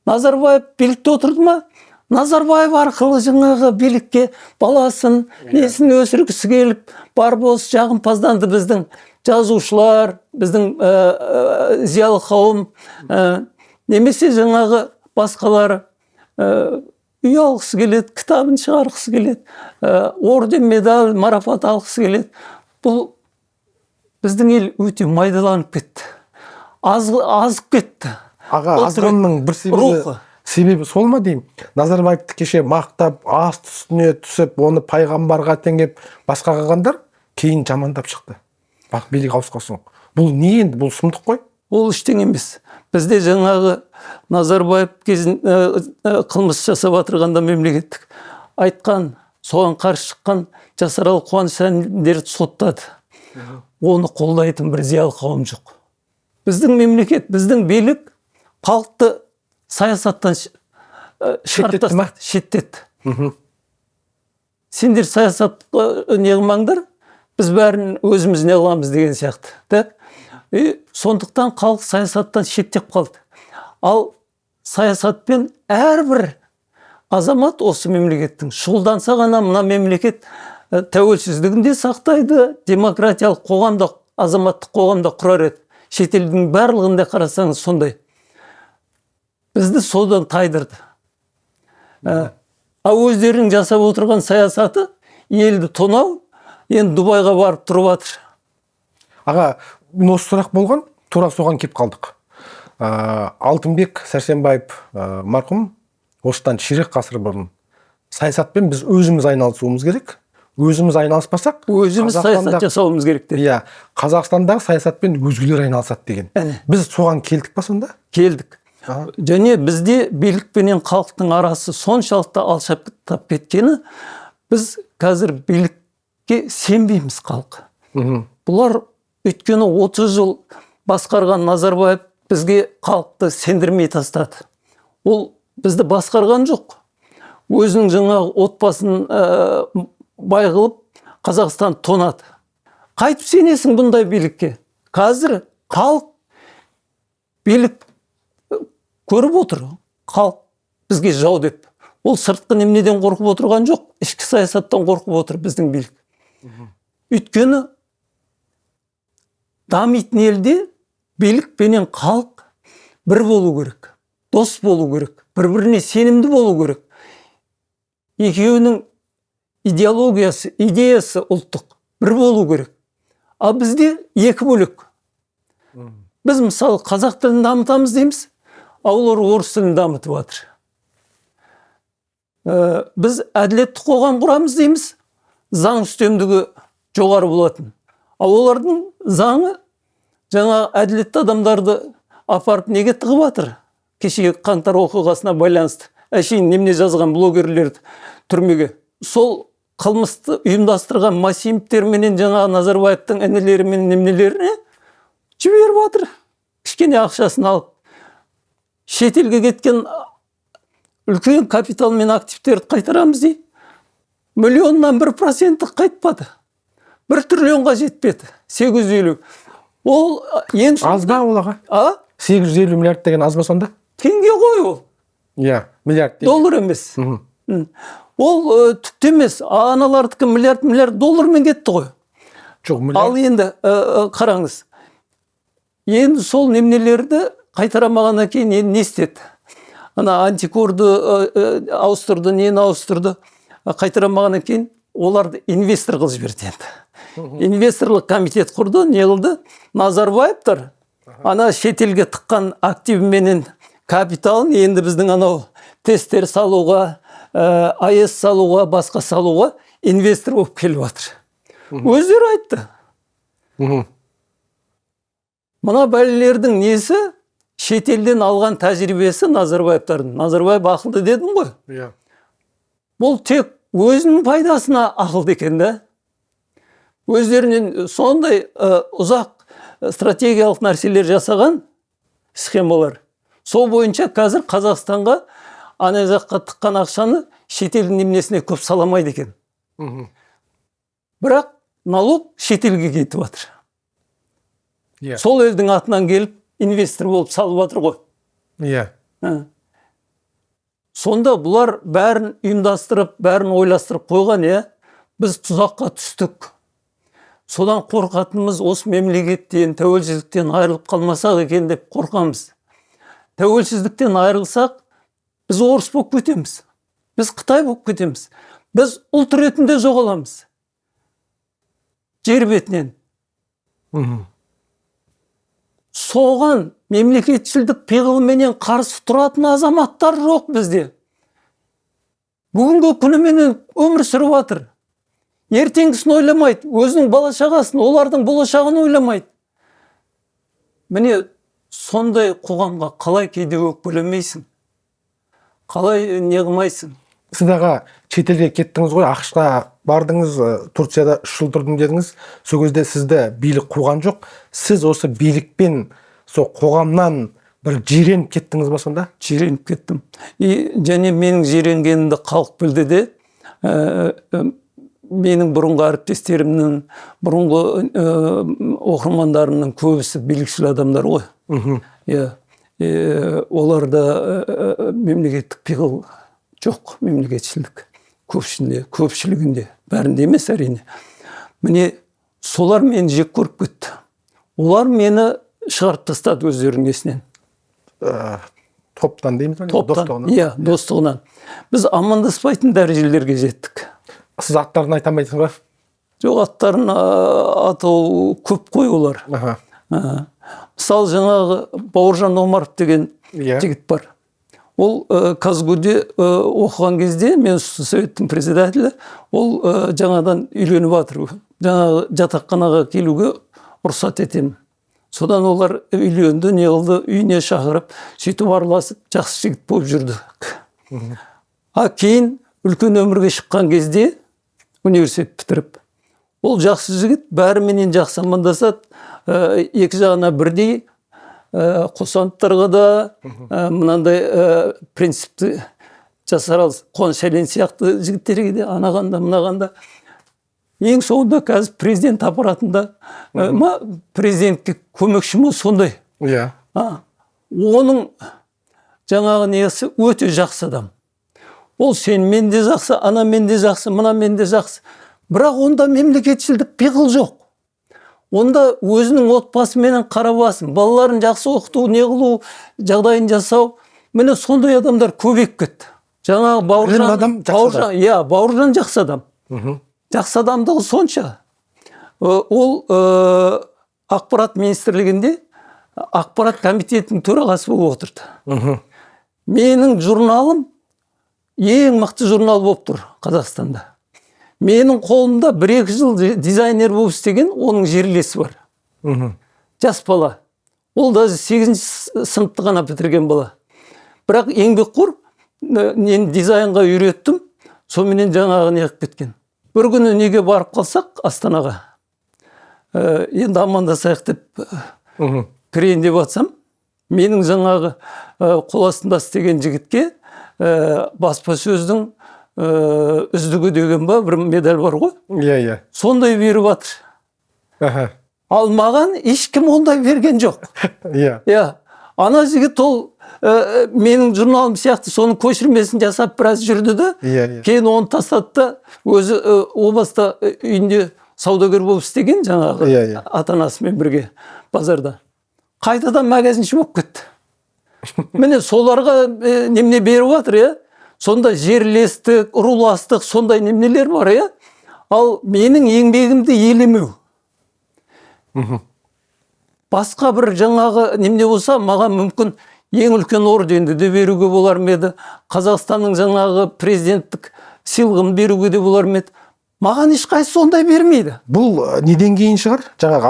Назарбаев билікте отырды ма? Назарбаев арқылы жаңағы билікке баласын, несін өсіргісі келіп, бар болыс жағымпазданды біздің жазушылар, біздің зиялы қауым, немесе жаңағы басқалары үй алғысы келеді, кітабын шығарғысы келеді, орден, медаль, марапат алғысы келеді. Бұл біздің ел өте майдаланып кетті. Азып кетті. Аға, азғанның бір себебі сол ма деймін? Назарбаевты кеше мақтап, асты үстіне түсіп, оны пайғамбарға теңеп, басқа қылғандар кейін жамандап шықты. Бақ, билік ауысқан соң. Бұл не енді? Бұл сұмдық қой? Ол ештеңе емес. Бізде жаңағы Назарбаев кезін қылмыс жасап отырғанда мемлекеттік айтқан, соған қарсы шыққан Жасарал Қуаныш әндерді соттады. Оны қолдайтын бір зиялы қауым жоқ. Біздің мемлекет, біздің билік халықты саясаттан шеттетті. Сендер саясатқа не қылмаңдар, біз бәрін өзіміз не қыламыз деген сияқты. Сондықтан халық саясаттан шеттеп қалды. Ал саясатпен әрбір азамат осы мемлекеттің шұғылданса ғана мына мемлекет тәуелсіздігін де сақтайды, демократиялық қоғамда, азаматтық қоғамда құрар еді. Шетелдің барлығында қарасаңыз сондай. Бізді содан тайдырды. Өздерінің жасап отырған саясаты елді тонау, енді Дубайға барып тұрып жатыр. Аға, осы сұрақ болған, тура соған кеп қалдық. Алтынбек Сәрсенбаев марқұм осыдан ширек ғасыр бұрын саясатпен біз өзіміз айналысуымыз керек. Өзіміз айналыспасақ, өзіміз саясат жасауымыз керек деді. Иә, Қазақстандағы саясатпен өзгелер айналысады деген. Біз соған келдік па сонда? Келдік. Және бізде билікпенен халықтың арасы соншалықты алшақтап кеткені, біз қазір билікке сенбейміз халық. Бұлар өткені 30 жыл басқарған Назарбаев бізге халықты сендірмей тастады. Ол бізді басқарған жоқ. Өзінің жаңағы отбасын бай қылып Қазақстан тонады. Қайтып сенесің бұндай билікке? Қазір халық билік көріп отыр. Халық бізге жау деп. Ол сыртқы немнеден қорқып отырған жоқ, ішкі саясаттан қорқып отыр біздің билік. Өйткені дамитын елде билік пенен халық бір болу керек, дос болу керек, бір-біріне сенімді болу керек. Екеуінің идеологиясы, идеясы ұлттық бір болу керек. А бізде екі бөлек. Біз мысалы қазақ тілін дамытамыз дейміз, олар орыс тілін дамытып жатыр. Біз әділетті қоғам құрамыз дейміз, заң үстемдігі жоғары болатын. Олардың заңы жаңа әділетті адамдарды апарып неге тығып жатыр? Кешегі қаңтар оқиғасына байланысты әшейін немене жазған блогерлерді түрмеге. Сол қылмысты ұйымдастырған Масимовтер менен жаңа Назарбаевтың інілері мен немнелеріне жіберіп жатыр. Кішкене ақшасын алып. Шетелге кеткен үлкен капитал мен активтерді қайтарамыз дейді. 1% қайтпады. 1 триллионға жетпеді. 850. Ол ең аз ба ол аға? 850 миллиард деген аз ба сонда? Теңге ғой ол. Иә, миллиард. Доллар емес. Ол түкті емес. Аналардікі миллиард доллармен кетті ғой. Жоқ, миллиард. Ал енді қараңыз. Енді сол немнелерді қайтарамағаннан кейін не істеді? Ана антикорды ауыстырды, нені ауыстырды. Қайтарамағаннан кейін оларды инвестор қылып жіберді енді. Инвесторлық комитет құрды, не қылды? Назарбаевтар ана шетелге тыққан активменен капиталын енді біздің анау тесттер салуға, АЭС салуға, басқа салуға инвестор болып келіп жатыр. Өздері айтты. Мына бәлелердің несі? Шетелден алған тәжірибесі Назарбаевтардың. Назарбаев ақылды дедім ғой. Бұл тек өзінің пайдасына ақылды екен да. Өздерінен сондай ұзақ стратегиялық нәрселер жасаған схемалар. Сол бойынша қазір Қазақстанға ана жаққа тыққан ақшаны шетелдің немнесіне көп саламайды екен. Бірақ налог шетелге кетіп жатыр. Сол елдің атынан келіп инвестор болып салып жатыр ғой. Иә. Сонда бұлар бәрін ұйымдастырып, бәрін ойластырып қойған, біз тұзаққа түстік. Содан қорқатынымыз осы мемлекеттен, тәуелсіздіктен айырылып қалмасақ екен деп қорқамыз. Тәуелсіздіктен айырылсақ, біз орыс болып кетеміз. Біз Қытай болып кетеміз. Біз ұлт ретінде жоғаламыз. Жер бетінен. Соған мемлекетшілдік пиғылменен қарсы тұратын азаматтар жоқ бізде. Бүгінгі күніменен өмір сүріп жатыр. Ертеңгісін ойламайды, өзінің бала-шағасын, олардың болашағын ойламайды. Міне сондай қоғамға қалай кейде өкпелемейсің? Қалай не қылмайсың? Сіз дағы шетелге кеттіңіз ғой, ақш-қа бардыңыз, Турцияда 3 жыл тұрдым дедіңіз. Сол кезде сізді билік қуған жоқ. Сіз осы билікпен, сол қоғамнан бір жиреніп кеттіңіз ба сонда? Жиреніп кеттім. Және менің жиренгенімді халық білді де, менің бұрынғы әріптестерімнің, бұрынғы оқырмандарымның көбісі билікшіл адамдар ғой. Оларда мемлекеттік пиғыл жоқ, мемлекетшілдік көпшілігінде, бәрінде емес әрине. Міне солар мені жек көріп кетті. Олар мені шығарып тастады өздерінің есінен. Топтан дейміз бе? Топтан, достығынан. Біз амандаспайтын дәрежелерге жеттік. Сіз аттарын айта алмайсыз ба? Жоқ, аттарын атау көп қой олар. Мысалы, жаңағы Бауыржан Омаров деген жігіт бар. Ол Казгуде оқыған кезде, мен советтің председателі, ол жаңадан үйленіп жатыр. Жаңағы жатақханаға келуге рұқсат етемін. Содан олар үйленді, не қылды, үйіне шақырып, сөйтіп араласып, жақсы жігіт болып жүрді. Кейін үлкен өмірге шыққан кезде, университет бітіріп, ол жақсы жігіт, бәріменен жақсы амандасады, екі жағына бірдей, қосандықтарға да мынандай принципті жасар алды. Қуаныш Әлен сияқты жігіттерге де анағанда, мынағанда. Ең соңында қазір президент аппаратында, президентке көмекші ме сондай. Оның жаңағы несі өте жақсы адам. Ол сенімен де жақсы, анамен де жақсы, мынамен де жақсы. Бірақ онда мемлекетшілдік пиғыл жоқ. Онда өзінің отбасыменен қарабасын, балаларын жақсы оқыту, не қылу, жағдайын жасау. Міне сондай адамдар көбейіп кетті. Жаңағы Бауыржан жақсы адам. Жақсы адамдығы сонша. Ол ақпарат министрлігінде ақпарат комитетінің төрағасы болып отырды. Менің журналым ең мықты журнал болып тұр Қазақстанда. Менің қолымда 1-2 жыл дизайнер болып істеген, оның жерлесі бар. Жас бала. Ол да 8-ші сыныпты ғана бітірген бала. Бірақ еңбекқор, мен дизайнға үйреттім, сонымен жаңағы неғып кеткен. Бір күні неге барып қалсақ Астанаға. Енді амандасайық деп кірейін деп атсам, менің жаңағы қол астында істеген жігітке баспасөздің үздігі деген ба, бір медаль бар ғой? Сондай беріп жатыр. Ал маған ешкім ондай берген жоқ. Ана жігіт ол менің журналым сияқты соның көшірмесін жасап біраз жүрді да, кейін оны тастады да, өзі областа үйінде саудагер болып істеген жаңағы ата-анасымен бірге базарда. Қайтадан магазинші болып кетті. Міне соларға немене беріп жатыр, сонда жерлестік, руластық, сондай немнелер бар, ал менің еңбегімді елемеу. Басқа бір жаңағы немене болса, маған мүмкін ең үлкен орденді де беруге болар ма еді, Қазақстанның жаңағы президенттік сыйлығын беруге де болар ма еді. Маған ешқайсысы ондай бермейді. Бұл неден кейін шығар? Жаңағы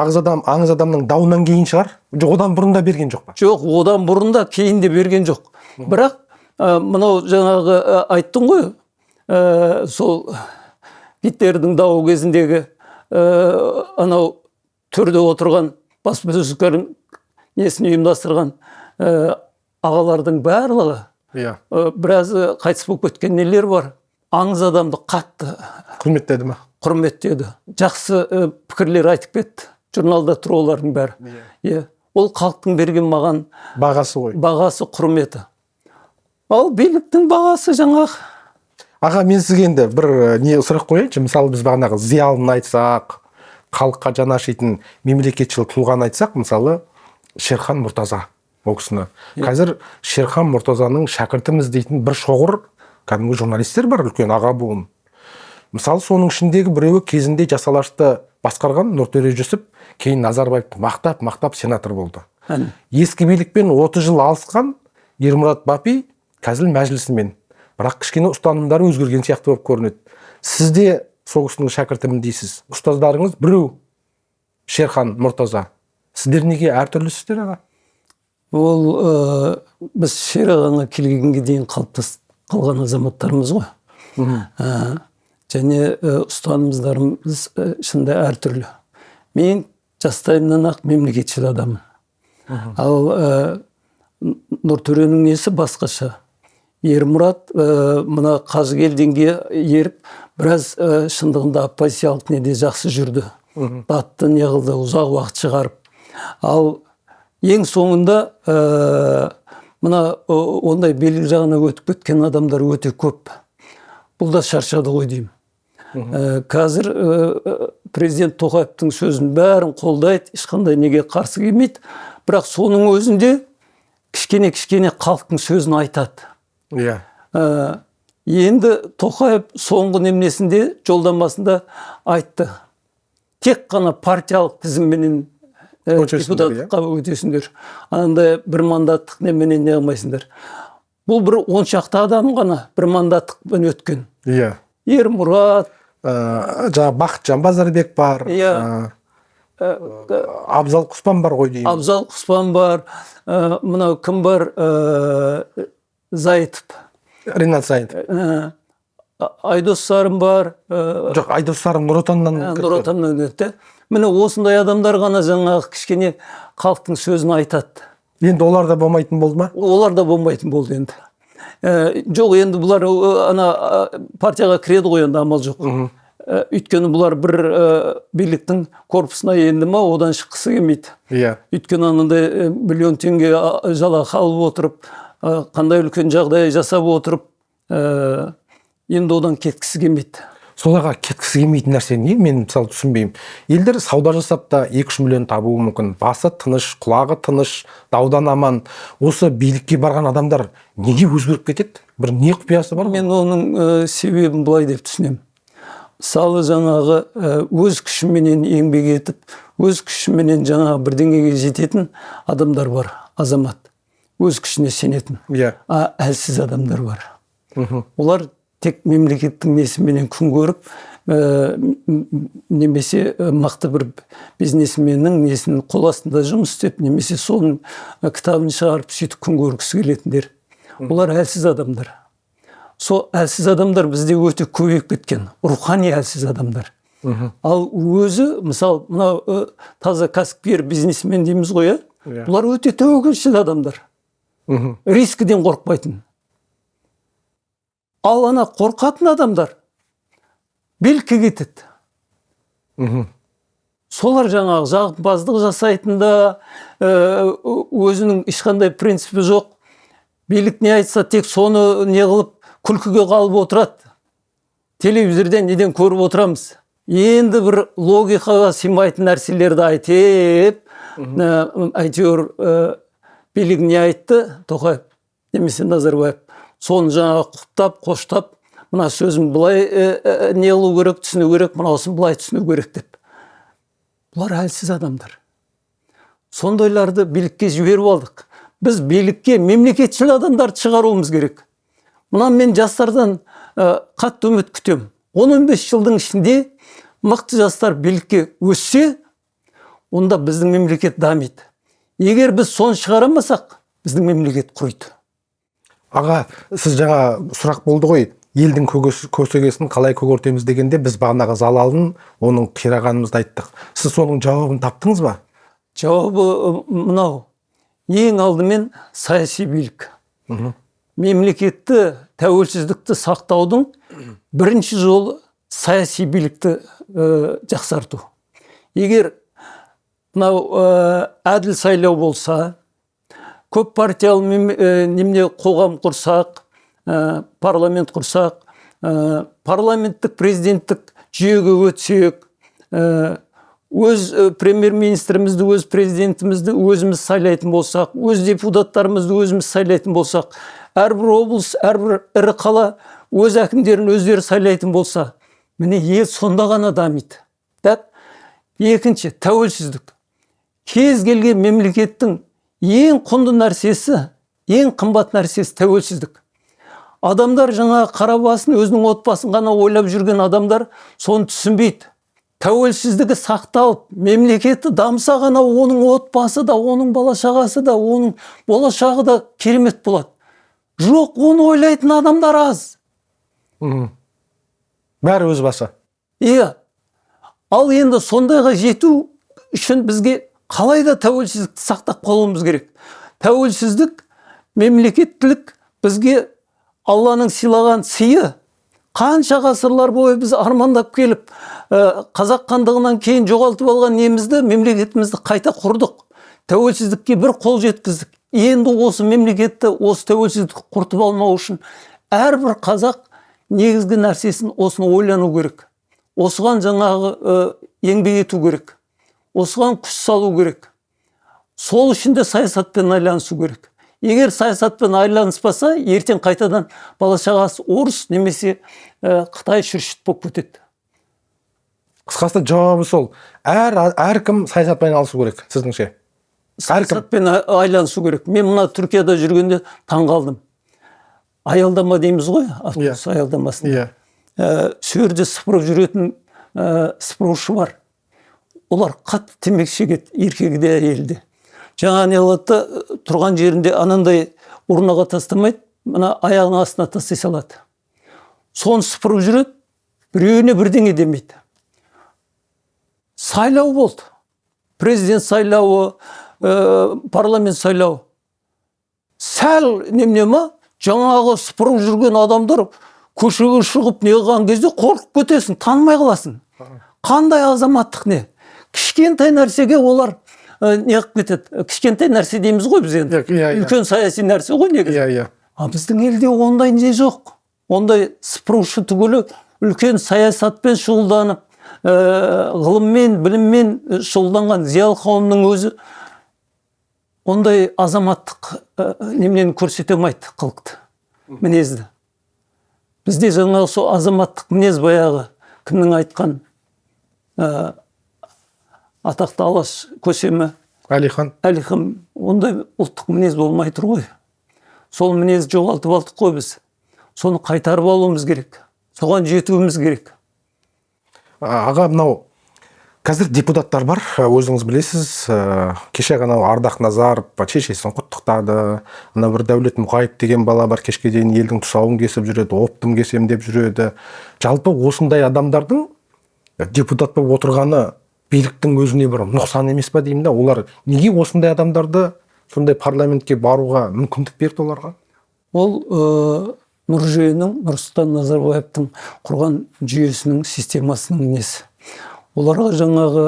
аңыз адамның дауынан кейін шығар? Одан бұрында берген жоқ па? Жоқ, одан бұрында кейін де берген жоқ. Бірақ мынау жаңағы айттың ғой, сол Гитлердің дауы кезіндегі анау төрде отырған баспасөздің несін ұйымдастырған ағалардың барлығы біраз қайтыс болып кеткен нелер бар. Аңыз адамды қатты құрметтеді ме? Құрметтеді. Жақсы пікірлер айтып кетті. журналда тұр олардың бәрі. Иә. Ол халықтың берген маған бағасы ғой. бағасы, құрметі. Ал биліктің бағасы жаңағы. Аға, мен сізге енді бір не сұрақ қояйыншы. Мысалы, біз бағанағы зиялыны айтсақ, халыққа жаны ашитын мемлекетшіл тұлғаны айтсақ, мысалы, Шерхан Мұртаза. Ол кісіні. Қазір Шерхан Мұртазаның шәкіртіміз дейтін бір шоғыр кәдімгі журналистер бар, үлкен аға буын. Мысалы, соның ішіндегі біреуі кезінде жасалашты басқарған Нұртөре Жүсіп, кейін Назарбаевты мақтап сенатор болды. Ескі билікпен 30 жыл алысқан Ермұрат Бапи қазір мәжілісімен, бірақ кішкене ұстанымдары өзгерген сияқты болып көрінеді. Сізде сол кісінің шәкіртімін дейсіз. Ұстаздарыңыз біреу Шерхан Мұртаза. Сіздер неге әртүрлісіздер, аға? Ол біз шерағаңа келгенге дейін қалған азаматтарымыз ғой. Және ұстанымдарымыз шында әртүрлі. Мен жастайымнан ақ мемлекетшіл адамын. Ал Нұртөренің несі басқаша. Ермұрат мына Қажыгелдинге еріп, біраз шындығында оппозициялық неде жақсы жүрді. Батты не қылды, ұзақ уақыт шығарып. Ал ең соңында мына ондай белгілі жағына өтіп кеткен адамдар өте көп. Бұл да шаршады ғой деймін. Қазір президент Тоқаевтың сөзін бәрін қолдайды, ешқандай неге қарсы келмейді. Бірақ соның өзінде кішкене халықтың сөзін айтады. Иә. Енді Тоқаев соңғы немнесінде жолдамасында айтты. Тек қана партиялық тізімменен депутаттыққа өтесіңдер. Андай бір мандаттық неменен не қылмайсыңдар. Бұл бір 10 шақты адам ғана бір мандаттықпен өткен. Иә. Ермұрат, Бақытжан Базарбек бар. Иә. Абзал Құспан бар ғой деймін. Абзал Құспан бар. Мынау кім бар? Заитов. Ринат Заитов. Айдос Сарым бар. Жоқ, Айдос Сарым Нұр Отаннан өтті. Міне осындай адамдар ғана жаңағы кішкене халықтың сөзін айтады. Енді олар да болмайтын болды ма? Олар да болмайтын болды енді. Жоқ, енді бұлар партияға кіреді ғой, енді амал жоқ. Өйткені бұлар бір биліктің корпусына енді ма, одан шыққысы келмейді. Өйткені анандай миллион теңге жалақы алып отырып, қандай үлкен жағдай жасап отырып, енді одан кеткісі келмейді. Соларға кеткісі келмейтін нәрсе не? Мен мысалы түсінбеймін. Елдер сауда жасап та 2-3 миллион табуы мүмкін. Басы тыныш, құлағы тыныш, даудан аман. Осы билікке барған адамдар неге өзгеріп кетеді? Бір не құпиясы бар? Мен оның себебін былай деп түсінемін. Мысалы жаңағы өз күшіменен еңбек етіп, өз күшіменен жаңағы бірдеңеге жететін адамдар бар, азамат. Өз күшіне сенетін. Әлсіз адамдар бар. Олар тек мемлекеттің несіменен күн көріп, немесе мақты бір бизнесменнің несін қол астында жұмыс істеп, немесе соның кітабын шығарып сөйтіп күн көргісі келетіндер. Олар әлсіз адамдар. Сол әлсіз адамдар бізде өте көбейіп кеткен, рухани әлсіз адамдар. Ал өзі, мысалы, мынау таза кәсіпкер бизнесмен дейміз ғой, бұлар өте тәуекелшіл адамдар. Рискіден қорықпайтын. Ал ана қорқатын адамдар билікке кетеді. Солар жаңағы жағымпаздық жасайтында, өзінің ешқандай принципі жоқ. Билік не айтса, тек соны не қылып, күлкіге қалып отырады. Телевизорден неден көріп отырамыз. Енді бір логикаға сыймайтын нәрселерді айтып, әйтеуір билік не айтты, Тоқаев, немесе Назарбаев. Соны жаңағы құптап, қоштап, мына сөзін бұлай не қылу керек, түсіну керек, мынаусын бұлай түсіну керек деп. Бұлар әлсіз адамдар. Сондайларды билікке жіберіп алдық. Біз билікке мемлекетшіл адамдарды шығаруымыз керек. Мұнан мен жастардан қатты үміт күтем. 10-15 жылдың ішінде мықты жастар билікке өссе, онда біздің мемлекет дамиды. Егер біз соны шығарамасақ, біздің мемлекет құриды. Аға, сіз жаңа сұрақ болды ғой, елдің көсегесін қалай көгертеміз дегенде, біз бағанағы залалын, оның қирағанымызды айттық. Сіз соның жауабын таптыңыз ба? Жауабы мынау. Ең алдымен саяси билік. Мемлекетті, тәуелсіздікті сақтаудың бірінші жолы саяси билікті жақсарту. Егер мынау әділ сайлау болса, көп партиялы немене қоғам құрсақ, парламент құрсақ, парламенттік президенттік жүйеге өтсек, өз премьер-министрімізді, өз президентімізді өзіміз сайлайтын болсақ, өз депутаттарымызды өзіміз сайлайтын болсақ, әрбір облыс, әрбір ірі қала өз әкімдерін өздері сайлайтын болса, міне ел сонда ғана дамиды. Екінші, тәуелсіздік. Кез келген мемлекеттің ең құнды нәрсесі, ең қымбат нәрсесі тәуелсіздік. Адамдар жаңа қарабасын, өзінің отбасын ғана ойлап жүрген адамдар соны түсінбейді. Тәуелсіздігі сақталып, мемлекеті дамса ғана оның отбасы да, оның бала-шағасы да, оның болашағы да керемет болады. Жоқ, оны ойлайтын адамдар аз. Бәрі өз басы. Ал енді сондайға жету үшін бізге қалайда тәуелсіздікті сақтап қалуымыз керек. Тәуелсіздік, мемлекеттілік бізге Алланың сыйлаған сыйы. Қанша ғасырлар бойы біз армандап келіп, қазақ хандығынан кейін жоғалтып алған немізді, мемлекетімізді қайта құрдық. Тәуелсіздікке бір қол жеткіздік. Енді осы мемлекетті, осы тәуелсіздікті құртып алмау үшін әрбір қазақ негізгі нәрсесін осыны ойлану керек. Осыған жаңағы еңбек ету керек. Осыған күш салу керек. Сол үшін де саясатпен айланысу керек. Егер саясатпен айланыспаса, ертең қайтадан бала-шағасы орыс немесе Қытай шүршіт болып кетеді. Қысқасы жауабы сол. Әркім саясатпен айналысу керек, сіздіңше? Саясатпен айланысу керек. Мен мына Түркияда жүргенде таң қалдым. Аялдама дейміз ғой, автобус аялдамасын. Сөйерде сыпырып жүретін сыпырушы бар. Олар қатты темекі шегеді, еркегі де, әйелі де. Жаңа не алады, тұрған жерінде анандай урнаға тастамайды, мына аяғының астына тастай салады. Соны сыпырып жүреді, біреуіне бірдеңе демейді. Сайлау болды. Президент сайлауы, парламент сайлауы. Сәл немене, жаңағы сыпырып жүрген адамдар көшеге шығып не қылған кезде қорқып кетесің, танымай қаласың. Қандай азаматтық не? Кішкентай нәрсеге олар не қылып кетеді? Кішкентай нәрсе дейміз ғой біз енді. Үлкен саяси нәрсе ғой негізі. Біздің елде ондай не жоқ. Ондай сыпырушы түгілі үлкен саясатпен шұғылданып, ғылыммен, біліммен шұғылданған зиялы қауымның өзі ондай азаматтық неменені көрсете алмайды, қылықты, мінезді. Бізде жаңағы сол азаматтық мінез баяғы кімнің айтқан атақты Алаш көсемі Әлихан, ондай ұлттық мінез болмай тұр ғой. Сол мінез жоғалтып алдық қой біз. Соны қайтарып алуымыз керек. Соған жетуіміз керек. Аға, мынау қазір депутаттар бар, өзіңіз білесіз, кеше ғана Ардақ Назаров шешесін құттықтады. Ана бір Дәулет Мұқаев деген бала бар, кешке дейін елдің тұсауын кесіп жүреді, оптым кесем деп жүреді. Жалпы осындай адамдардың депутат болып отырғаны биліктің өзіне бір нұқсан емес па деймін да. Олар неге осындай адамдарды сондай парламентке баруға мүмкіндік берді оларға? Ол Нұрсұлтан Назарбаевтың құрған жүйесінің, системасының несі. Оларға жаңағы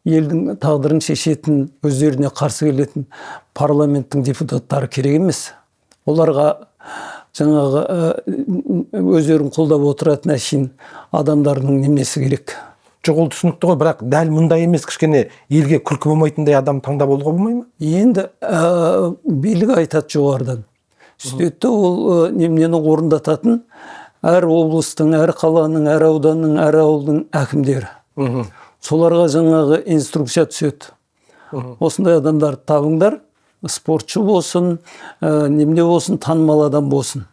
елдің тағдырын шешетін, өздеріне қарсы келетін парламенттің депутаттары керек емес. Оларға жаңағы өздерін қолдап отыратын әшейін адамдардың немесі керек. Жоқ, ол түсінікті ғой, бірақ дәл мұндай емес, кішкене елге күлкі болмайтындай адам таңдап алуға болмай ма? Енді билік айтады жоғарыдан. Сөйтті ол немені орындататын әр облыстың, әр қаланың, әр ауданның, әр ауылдың әкімдері. Соларға жаңағы инструкция түседі. Осындай адамдар табыңдар, спортшы болсын, немене болсын, танымал адам болсын.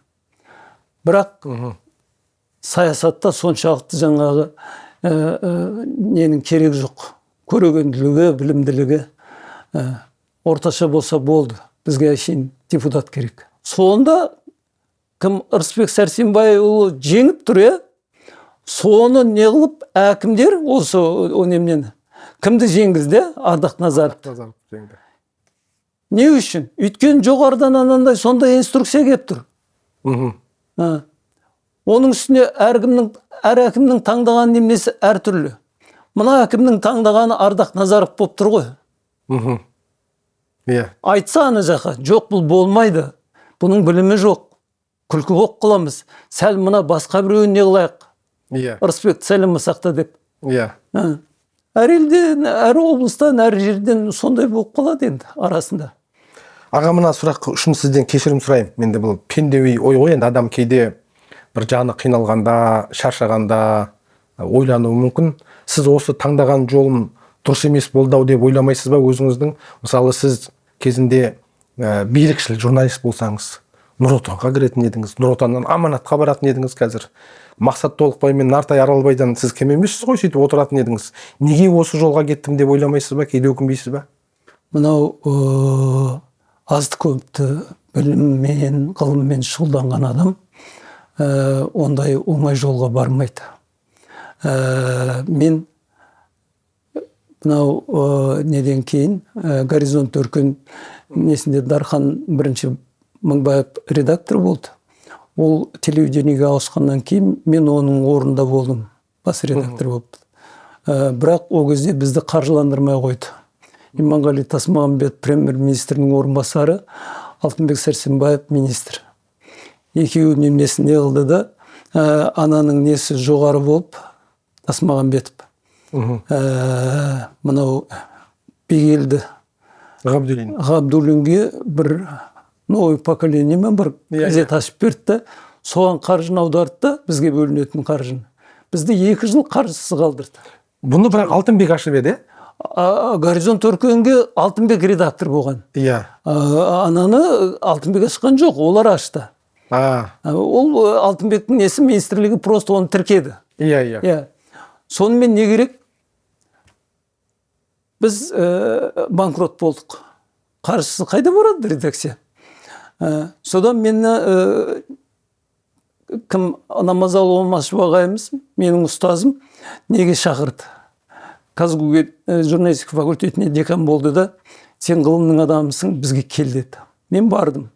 Бірақ саясатта соншалықты жаңағы ненің керек жоқ. Көрегенділігі, білімділігі орташа болса болды. Бізге әшейін депутат керек. Сонда кім Ырысбек Сәрсенбайұлы жеңіп тұр, соны не қылып әкімдер осы онемнен кімді жеңгізді? Ардақ Назаров. Не үшін? Өйткені жоғарыдан анандай сондай инструкция келіп тұр. Оның үстіне әр әкімнің таңдаған немесі әртүрлі. мына әкімнің таңдағаны Ардақ Назаров болып тұр ғой. Иә. Айтса ана жаққа, жоқ бұл болмайды, бұның білімі жоқ, күлкі болып қаламыз, сәл мына басқа біреуін не қылайық, Иә. ырысбекті сайламасақта деп. Иә. Әр елден, әр облыстан, әр жерден сондай болып қалады енді арасында. Аға, мына сұрақ үшін сізден кешірім сұрайын. Менде бұл пендеуи ой ғой, енді адам кейде бір жаны қиналғанда, шаршағанда ойлануы мүмкін. Сіз осы таңдаған жолым дұрыс емес болды ау деп ойламайсыз ба өзіңіздің? Мысалы, сіз кезінде билікшіл журналист болсаңыз, Нұр Отанға кіретін едіңіз, Нұр Отаннан Аманатқа баратын едіңіз. Қазір Мақсат Толықбай мен Нартай Аралбайдан сіз кем емессіз ғой, сөйтіп отыратын едіңіз. Неге осы жолға кеттім деп ойламайсыз ба, кейде өкінбейсіз ба? Мынау азды көпті біліммен, ғылыммен шұғылданған адам ондай оңай жолға бармайды. Мен мынау неден кейін Горизонт өркен несінде Дархан бірінші Мыңбаев редактор болды. Ол телевидениеге ауысқаннан кейін мен оның орнында болдым, бас редактор болып. Бірақ о кезде бізді қаржыландырмай қойды. Иманғали Тасмағамбет премьер-министрінің орынбасары, Алтынбек Сәрсенбаев министр. Екеуінің несін не қылды да, ананың несі жоғары болып, Тасмағамбетов. Мынау Бегелді Ғабдуллинге бір новый поколениемен бір газет ашып берді, соған қаржыны аударды, бізге бөлінетін қаржыны. Бізді 2 жыл қаржысыз қалдырды. Бұны бірақ Алтынбек ашып еді? Горизонт өркенге Алтынбек редактор болған. Иә. Ананы Алтынбек ашқан жоқ, олар ашты. Ол Алтынбектің несі министрлігі просто оны тіркеді. Иә. Сонымен не керек? Біз банкрот болдық. Қаржысы қайда барады редакция? Содан мені кім Намазалы Омашев ағайымыз, менің ұстазым, неге шақырды? Казгуге журналистика факультетіне декан болды да, сен ғылымның адамысың, бізге кел деді. Мен бардым.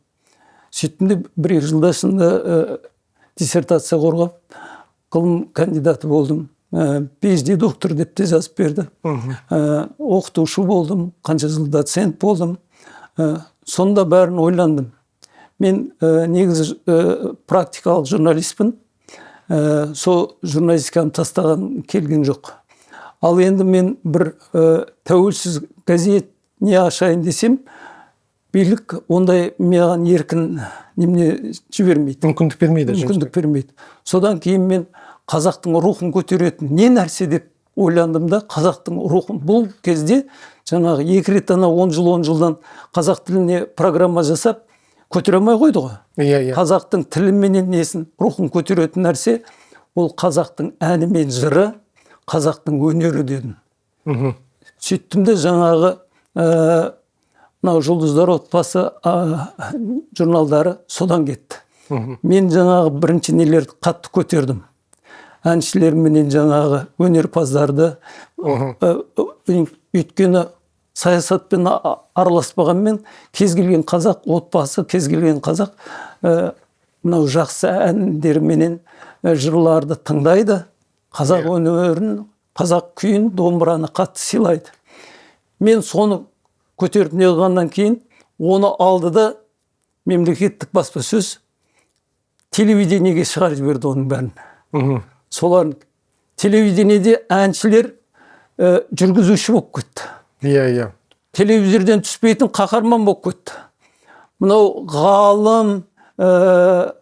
Сөйттімде 1-2 жылда шында диссертация қорғап, ғылым кандидаты болдым. PhD доктор деп те жазып берді. Оқытушы болдым, қанша жыл доцент болдым. Сонда бәрін ойландым. Мен негізі практикалық журналистпін. Сол журналистиканы тастаған келген жоқ. Ал енді мен бір тәуелсіз газет не ашайын десем, билік ондай маған еркін немне жібермейді. Мүмкіндік бермейді. Содан кейін мен қазақтың рухын көтеретін не нәрсе деп ойландым да, қазақтың рухын. Бұл кезде жаңағы 2 рет ана 10 жылдан қазақ тіліне программа жасап көтере алмай қойды ғой. Қазақтың тілі менен несін, рухын көтеретін нәрсе ол қазақтың әні мен жыры, қазақтың өнері дедім. Сөйттім де жаңағы мынау Жұлдыздар отбасы журналдары содан кетті. Мен жаңағы бірінші нелерді қатты көтердім. Әншілерменен жаңағы өнерпаздарды, өйткені саясатпен араласпағанмен кез келген қазақ отбасы, кез келген қазақ мынау жақсы әндерменен жырларды тыңдайды, қазақ өнерін, қазақ күйін, домбыраны қатты сыйлайды. Мен соны көтеріп не қылғаннан кейін оны алды да мемлекеттік баспасөз телевидениеге шығарып жіберді оның бәрін. Солар телевидениеде әншілер жүргізуші болып кетті. Иә. Телевизорден түспейтін қаһарман болып кетті. Мынау ғалым,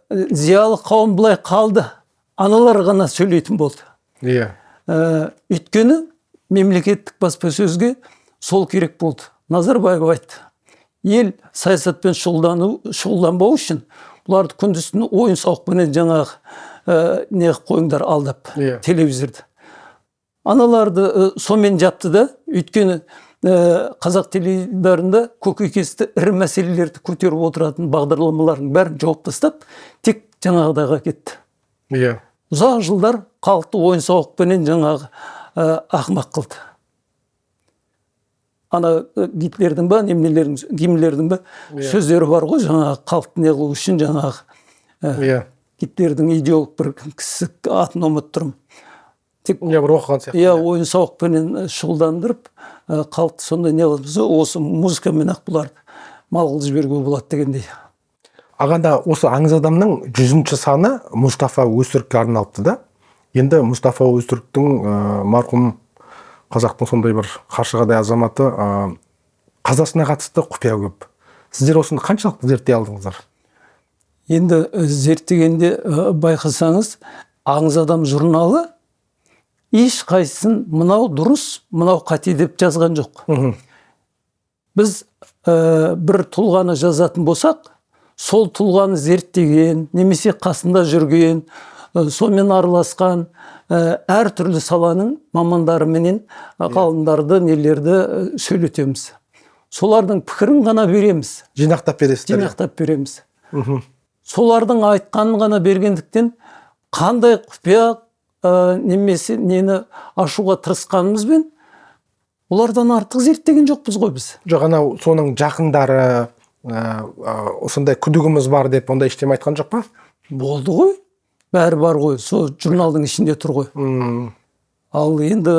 зиялы қауым былай қалды. Аналар ғана сөйлейтін болды. Иә. Өйткені мемлекеттік баспасөзге сол керек болды. Назарбаев айтты. Ел саясатпен шұғылданбау үшін бұларды күндізін ойын сауықпенен жаңағы не қойыңдар алдап телевизорды. Аналарды сонымен жапты да, өйткені қазақ теледидарында көкейкесті ірі мәселелерді көтеріп отыратын бағдарламалардың бәрін жауып тастап, тек жаңағыдағы кетті. Ұзақ жылдар халықты ойын сауықпенен жаңағы ақымақ қылды. Ана Гитлердің ба, Гиммлердің ба сөздері бар ғой, жаңағы халықты не қылу үшін жаңағы Гитлердің идеолог бір кісі атын ұмытып тұрмын. тек не бір оқыған сияқты. иә ойын сауықпенен шұғылдандырып халықты сондай не қылып осы музыкамен ақ бұларды мал қылып жіберуге болады дегендей. Ағанда осы аңыз адамның 100-ші саны Мұстафа Өзтүрікке арналыпты да. Енді Мұстафа Өзтүріктің марқұм қазақтың сондай бір қаршығадай азаматы қазасына қатысты құпия көп. Сіздер осыны қаншалықты зерттей алдыңыздар? Енді зерттегенде байқасаңыз, аңыз адам журналы еш қайсысын мынау дұрыс, мынау қате деп жазған жоқ. Біз бір тұлғаны жазатын болсақ, сол тұлғаны зерттеген, немесе қасында жүрген, сонымен араласқан әртүрлі саланың мамандарыменен ғалымдарды, нелерді сөйлетеміз. Солардың пікірін ғана береміз. Жинақтап бересіздер. Жинақтап береміз. Солардың айтқанын ғана бергендіктен қандай құпия немесе нені ашуға тырысқанымызбен олардан артық зерттеген жоқпыз ғой біз. Жоқ, анау соның жақындары осындай күдігіміз бар деп ондай ештеме айтқан жоқ па? Болды ғой. Бәрі бар ғой. Сол журналдың ішінде тұр ғой. Ал енді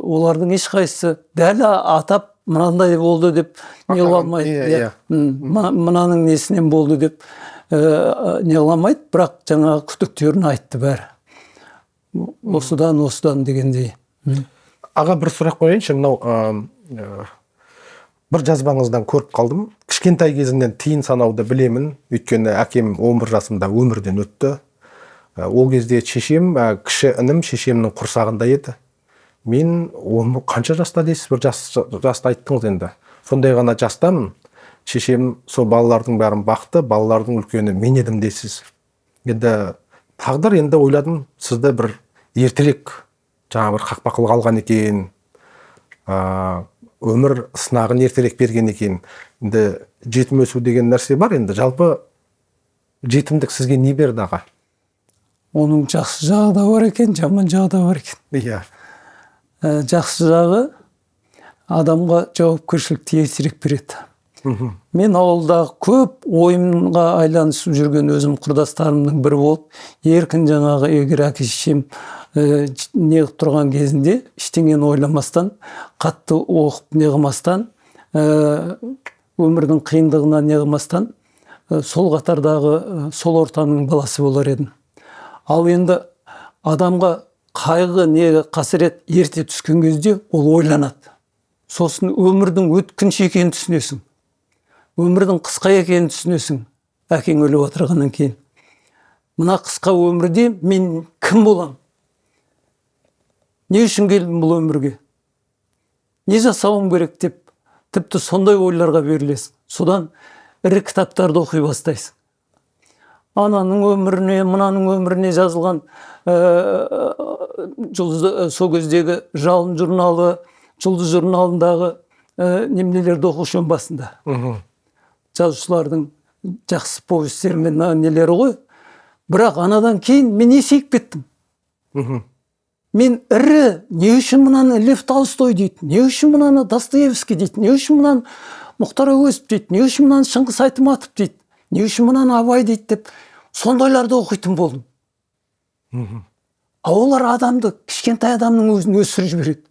олардың ешқайсысы дәл атап мынандай болды деп не қыламайды. Мынаның несінен болды деп не қыламайды, бірақ жаңағы күдіктерін айтты бәрі. Осыдан дегендей. Аға, бір сұрақ қояйыншы. Мынау бір жазбаңыздан көріп қалдым. Кішкентай кезімнен тиын санауды білемін, өйткені әкем 11 жасымда өмірден өтті. Ол кезде шешем, кіші інім шешемнің құрсағында еді. Мен қанша жаста дейсіз? Бір жаста айттыңыз енді. Сондай ғана жастамын. Шешем сол балалардың бәрін бақты, балалардың үлкені мен едім дейсіз. Енді тағдыр, енді ойладым, сізді бір ертерек жаңа бір қақпа қылға алған екен, өмір сынағын ертерек берген екен. Енді жетім өсу деген нәрсе бар. Енді жалпы жетімдік сізге не берді, аға? Оның жақсы жағы да бар екен, жаман жағы да бар екен. Иә. Жақсы жағы адамға жауапкершілікті ертерек береді. Мен ауылдағы көп ойымға айланысып жүрген өзім құрдастарымның бірі болып, еркін жаңағы егер әке-шешем неғып тұрған кезінде ештеңені ойламастан, қатты оқып неғымастан, өмірдің қиындығына неғымастан, сол қатардағы сол ортаның баласы болар едім. Ал енді адамға қайғы, не қасірет ерте түскен кезде ол ойланады. Сосын өмірдің өткінші екенін түсінесің. Өмірдің қысқа екенін түсінесің, әкең өліп отырғаннан кейін. Мына қысқа өмірде мен кім болам? Не үшін келдім бұл өмірге? Не жасауым керек деп, тіпті сондай ойларға берілесің. Содан ірі кітаптарды оқи бастайсың. Ананың өміріне, мынаның өміріне жазылған сол кездегі жалын журналы, жұлдыз журналындағы немелерді оқушым басында. Жазушылардың жақсы повестері мен нелері ғой. Бірақ анадан кейін мен есейіп кеттім. Мен ірі, не үшін мынаны Лев Толстой дейді, не үшін мынаны Достоевский дейді, не үшін мынаны Мұхтар Әуезов дейді, не үшін мынаны Шыңғыс Айтматов дейді, не үшін мынаны Абай дейді деп сондайларды оқитын болдым. Олар адамды, кішкентай адамның өзін өсіріп жібереді.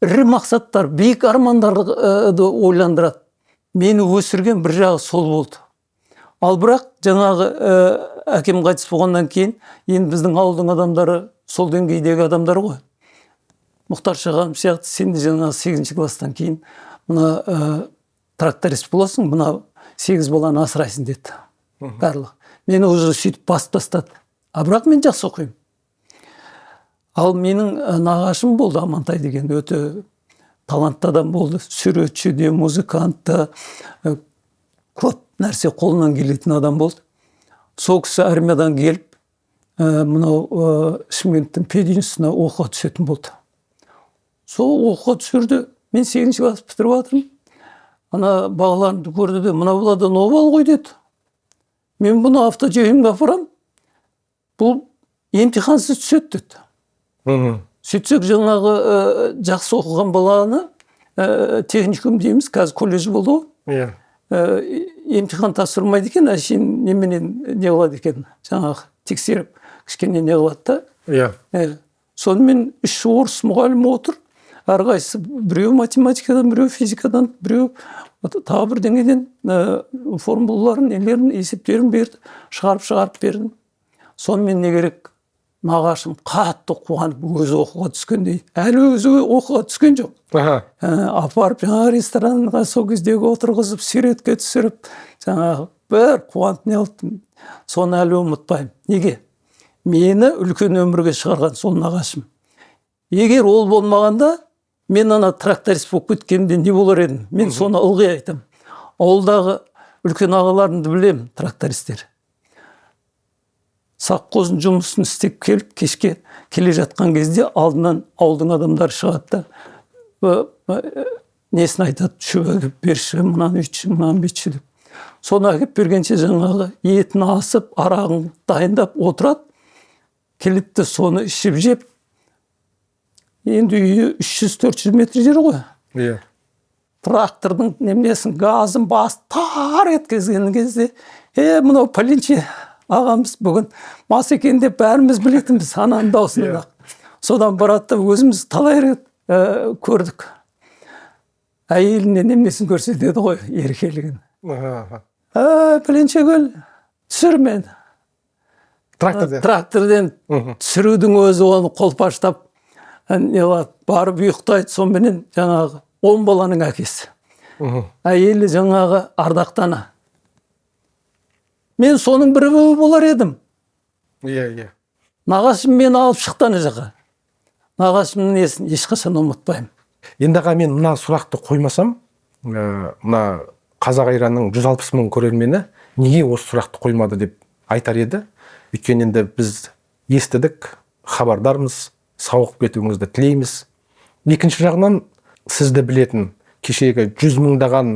Ірі мақсаттар, биік армандарды ойландырады. Мені өсірген бір жағы сол болды. Ал бірақ жаңағы әкем қайтыс болғаннан кейін, енді біздің ауылдың адамдары сол деңгейдегі адамдар ғой. Мұхтар Шағаным сияқты, сен де жаңағы 8-ші класстан кейін мына тракторист боласың, мына 8 баланы асырайсың деді. Барлық. Мені уже сөйтіп басып тастады. А бірақ мен жақсы оқимын. Ал менің нағашым болды, Амантай деген, өте талантты адам болды. Суретші де, музыкант та, көп нәрсе қолынан келетін адам болды. Сол кісі армиядан келіп, мынау Шымкенттің пединститутына оқуға түсетін болды. Сол оқуға түсірді. Мен 8-ші класс бітіріп жатырмын. Ана бағаларымды көрді де, мына бұладан обал ғой деді. Мен бұны автожүйімге апарам. Бұл емтихансыз түседі деді. Сөйтсек жаңағы жақсы оқыған баланы техникум дейміз, қазір колледж болды ғой. Емтихан тапсырмайды екен, әшейін неменен не қылады екен, жаңағы тексеріп, кішкене не қылады да. сонымен 3 орыс мұғалімі отыр. Әрқайсысы біреу математикадан, біреу физикадан, біреу тағы бірдеңеден формулаларын, нелерін, есептерін берді, шығарып берді. Сонымен не керек? Нағашым қатты қуанып өзі оқуға түскендей. Әлі өзі оқуға түскен жоқ. Апарып жаңағы ресторанға сол кездегі отырғызып, суретке түсіріп, жаңағы бір қуанып не алды. Соны әлі ұмытпаймын. Неге? Мені үлкен өмірге шығарған сол нағашым. Егер ол болмағанда, мен ана тракторист болып кеткенде не болар едім? Мен соны ылғи айтам. Ауылдағы үлкен ағаларымды білемін, трактористтер. Саққозын жұмысын істеп келіп, кешке келе жатқан кезде алдынан ауылдың адамдары шығады да, несін айтады, шөп әкеп берші, мынаны үйтші, мынаны бүйтші деп. Соны әкеп бергенше жаңағы етін асып, арағын дайындап отырады. Келіпті соны ішіп жеп, енді үйі 300-400 метр жер ғой. Трактордың немесін, газын басып, тар еткізген кезде, мынау пәленше ағамыз бүгін мас екен деп бәріміз білетінбіз, ананың даусында. Содан барады да өзіміз талай рет көрдік. Әйеліне немесін көрсетеді ғой, еркелігін. Пәленше көл, түсір мен. Тракторден түсірудің өзі оны қолпаштап, барып ұйықтайды, сонымен жаңағы 10 баланың әкесі. Әйелі жаңағы ардақтана. Мен соның бірі болар едім. Нағашым мені алып шықтаны жаққа. Нағашымның несін ешқашан ұмытпаймын. Енді аға, мен мына сұрақты қоймасам, мына Қазақ Айранның 160 мың көрермені неге осы сұрақты қоймады деп айтар еді. Өйткені енді біз естідік, хабардармыз, сауығып кетуіңізді тілейміз. Екінші жағынан, сізді білетін кешегі 100 мыңдаған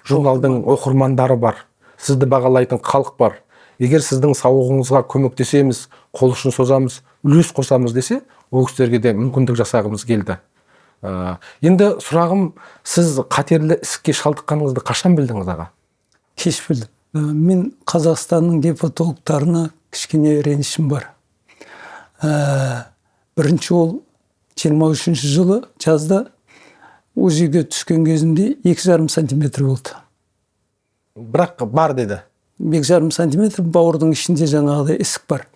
журналдың оқырмандары бар. Сізді бағалайтын халық бар. Егер сіздің сауығыңызға көмектесеміз, қол ұшын созамыз, үлес қосамыз десе, ол кісілерге де мүмкіндік жасағымыз келді. Енді сұрағым, сіз қатерлі ісікке шалдыққаныңызды қашан білдіңіз аға? Кеш білдім. Мен Қазақстанның гепатологтарына кішкене ренішім бар. Бірінші ол 23 жылы жазда УЗИге түскен кезімде 2,5 сантиметр болды. Бірақ бар деді. 2,5 сантиметр бауырдың ішінде жаңағыдай ісік бар.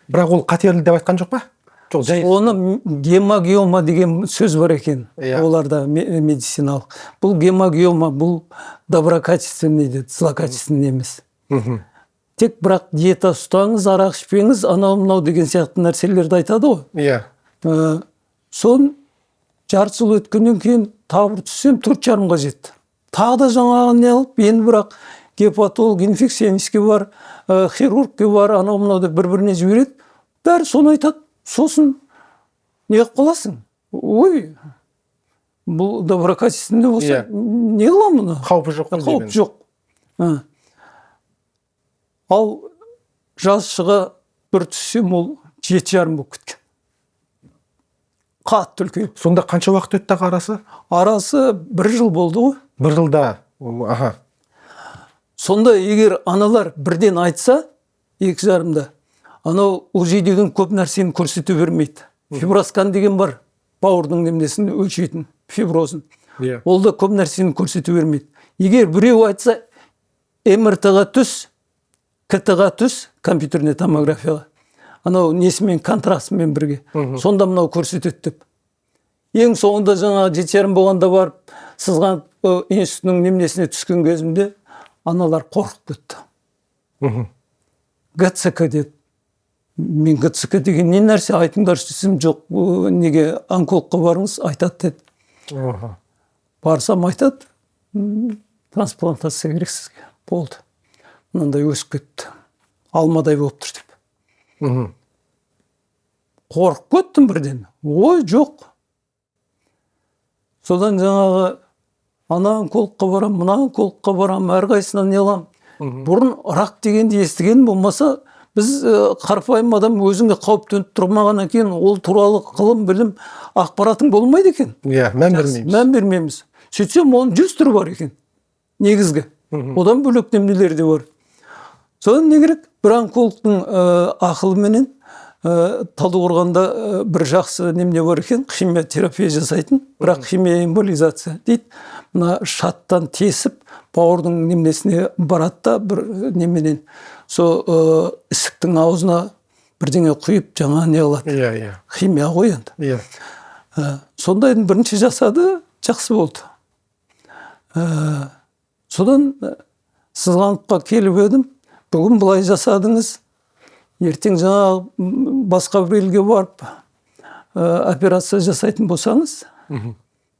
Бірақ ол қатерлі деп айтқан жоқ па? Оны гемогиома деген сөз бар екен. Оларда медициналық. Бұл гемогиома, бұл доброкачественный дейді, злокачественный емес. Тек бірақ диета ұстаңыз, арақ ішпеңіз, анау-мынау деген сияқты нәрселерді айтады ғой. Сон жарты жыл өткеннен кейін тағы бір түссем 4,5-ға жетті. Тағы да жаңағы не алып, енді бірақ гепатолог, инфекционистке бар, хирургке бар, анау-мынау деп бір-біріне жібереді. Бәрі соны айтады. Сосын не қылып қаласың? Ой, бұл доброкачественный болса, не қылам мұны? Қаупі жоқ. Қаупі жоқ. Ал жазшыға бір түссем, ол 7,5 болып кеткен. Қатты үлкен. Сонда қанша уақыт өтті арасы? Арасы 1 жыл болды ғой. 1 жылда. Сонда егер аналар бірден айтса, 2,5-да, анау УЗИ деген көп нәрсені көрсете бермейді. Фиброскан деген бар, бауырдың немесін өлшейтін, фиброзын. Ол да көп нәрсені көрсете бермейді. Егер біреу айтса, МРТ-ға түс, КТ-ға түс, компьютерный томографияға, анау несімен, контрастымен бірге, сонда мынау көрсетеді деп. Ең соңында жаңа 7,5 болғанда барып, сызған институтының немесіне түскен кезімде, аналар қорқып кетті. ГЦК деді. Мен ГЦК деген не нәрсе айтыңдар десем, жоқ, неге онкологқа барыңыз, айтады деді. Барсам айтады, трансплантация керек сізге. Болды. Мынандай өсіп кетті. Алмадай болып тұр деп. Қорқып кеттім бірден. Ой, жоқ. Содан жаңағы ана онкологқа барам, мына онкологқа барам, әрқайсынан не аламын. Бұрын рак дегенді естіген болмаса, біз қарапайым адам өзіңе қауіп төніп тұрмағаннан кейін ол туралы ғылым, білім, ақпаратың болмайды екен. Мән бермейміз. Сөйтсем, оның 100 түрі бар екен. Негізгі. Одан бөлек немелер де бар. Содан не керек? Бір онкологтың ақылыменен Талдықорғанда бір жақсы немене бар екен, химиотерапия жасайтын, бірақ химиоэмболизация дейді. Мына шаттан тесіп, бауырдың неменесіне барады да бір неменен. Сол ісіктің аузына бірдеңе құйып жаңа не қылады. Иә. Химия ғой енді. Иә. Сондайдың бірінші жасады, жақсы болды. Содан сызғаныққа келіп едім. Бүгін былай жасадыңыз. Ертең жаңа басқа бір елге барып операция жасайтын болсаңыз,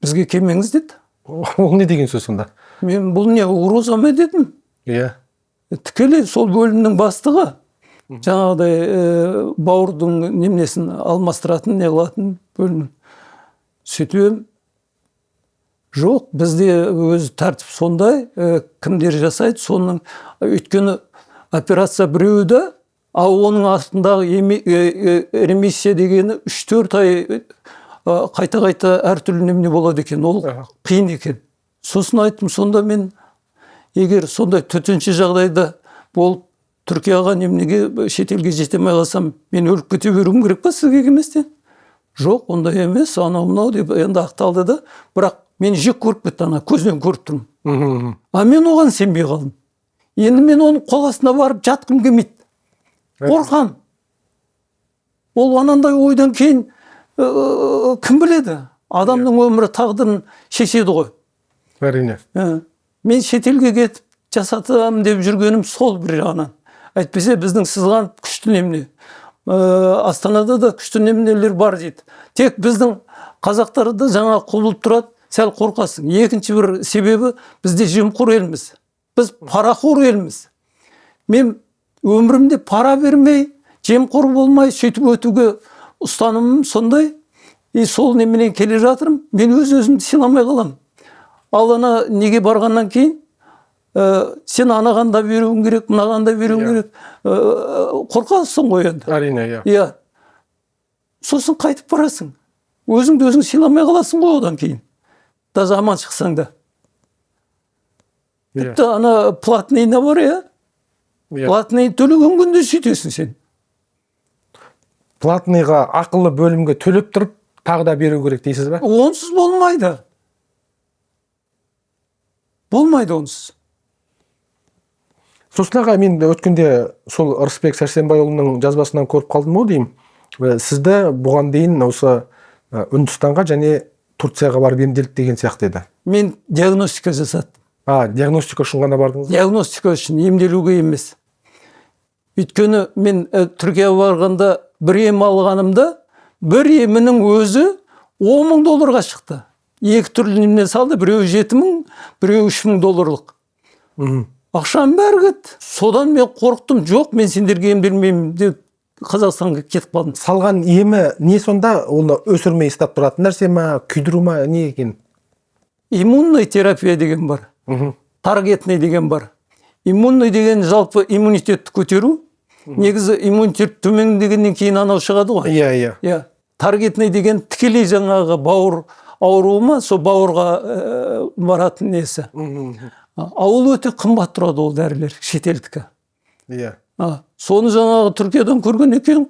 бізге келмеңіз деді. Ол не деген сөз сонда? Мен бұл не угроза ма дедім. Иә. Тікелей сол бөлімнің бастығы жаңағыдай бауырдың неменесін алмастыратын, не қылатын бөлім. Сөйтем, жоқ, бізде өз тәртіп сондай, кімдер жасайды, соның өйткені операция біреуді, ал оның астындағы ремиссия дегені 3-4 ай қайта-қайта әртүрлі немене болады екен, ол қиын екен. Сосын айттым, сонда мен егер сондай төтенше жағдайда болып Түркияға неменеге шетелге жетемей қалсам, мен өліп кете беруім керек па сізге келместен? Жоқ, ондай емес, анау мынау деп енді ақталды да, бірақ мен жек көріп кетті, ана көзбен көріп тұрмын. А мен оған сенбей қалдым. Енді мен оның қол астына барып жатқым келмейді. Қорқам. Ол анандай ойдан кейін кім біледі? Адамның өмірі тағдырын шешеді ғой. Әрине. Мен шетелге кетіп жасатам деп жүргенім сол бір жағынан. Әйтпесе біздің сызған күшті немене. Астанада да күшті неменелер бар дейді. Тек біздің қазақтарда жаңа құбылып тұрады, сәл қорқасың. Екінші бір себебі бізде жемқор елміз. Біз парақор елміз. Мен өмірімде пара бермей, жемқор болмай сөйтіп өтуге ұстанымым сондай. Сол неменен келе жатырмын. Мен өз-өзімді сыйламай қаламын. Ал ана неге барғаннан кейін сен анаған да беруің керек, мынаған да беруің керек. Қорқасың ғой енді. Әрине, иә. Сосын қайтып барасың. Өзіңді өзің сыйламай қаласың ғой одан кейін. Даже аман шықсаң да. Тіпті ана платныйна бар, иә? Платный төлеген күнде сөйтесің сен. Платныйға ақылы бөлімге төлеп тұрып, тағы да беру керек дейсіз бе? Онсыз болмайды. Болмайды онсыз. Сосын аға, мен өткенде сол Ырысбек Сәрсенбайұлының жазбасынан көріп қалдым ау деймін. Сізді бұған дейін осы Үндістанға және Турцияға барып емделді деген сияқты еді. Мен диагностика жасаттым. Диагностика үшін ғана бардыңыз? Диагностика үшін, емделуге емес. Өйткені мен Түркияға барғанда бір ем алғанымда, бір емінің өзі $10,000 шықты. Екі түрлі немнен салды, біреуі $7,000, біреуі $3,000. Ақшам бәрі кетті. Содан мен қорықтым, жоқ, мен сендерге емделмеймін деп Қазақстанға кетіп қалдым. Салған емі не сонда? Оны өсірмей ұстап тұратын нәрсе ма, күйдіру ма, не екен? Иммунный терапия деген бар. Таргетный деген бар. Иммунный деген жалпы иммунитетті көтеру. Негізі иммунитет төмен дегеннен кейін анау шығады ғой. Иә. Таргетный деген тікелей жаңағы бауыр ауруы ма, сол бауырға баратын несі. Ауыл өте қымбат тұрады ол дәрілер, шетелдікі. Иә. Соны жаңағы Түркиядан көрген екен,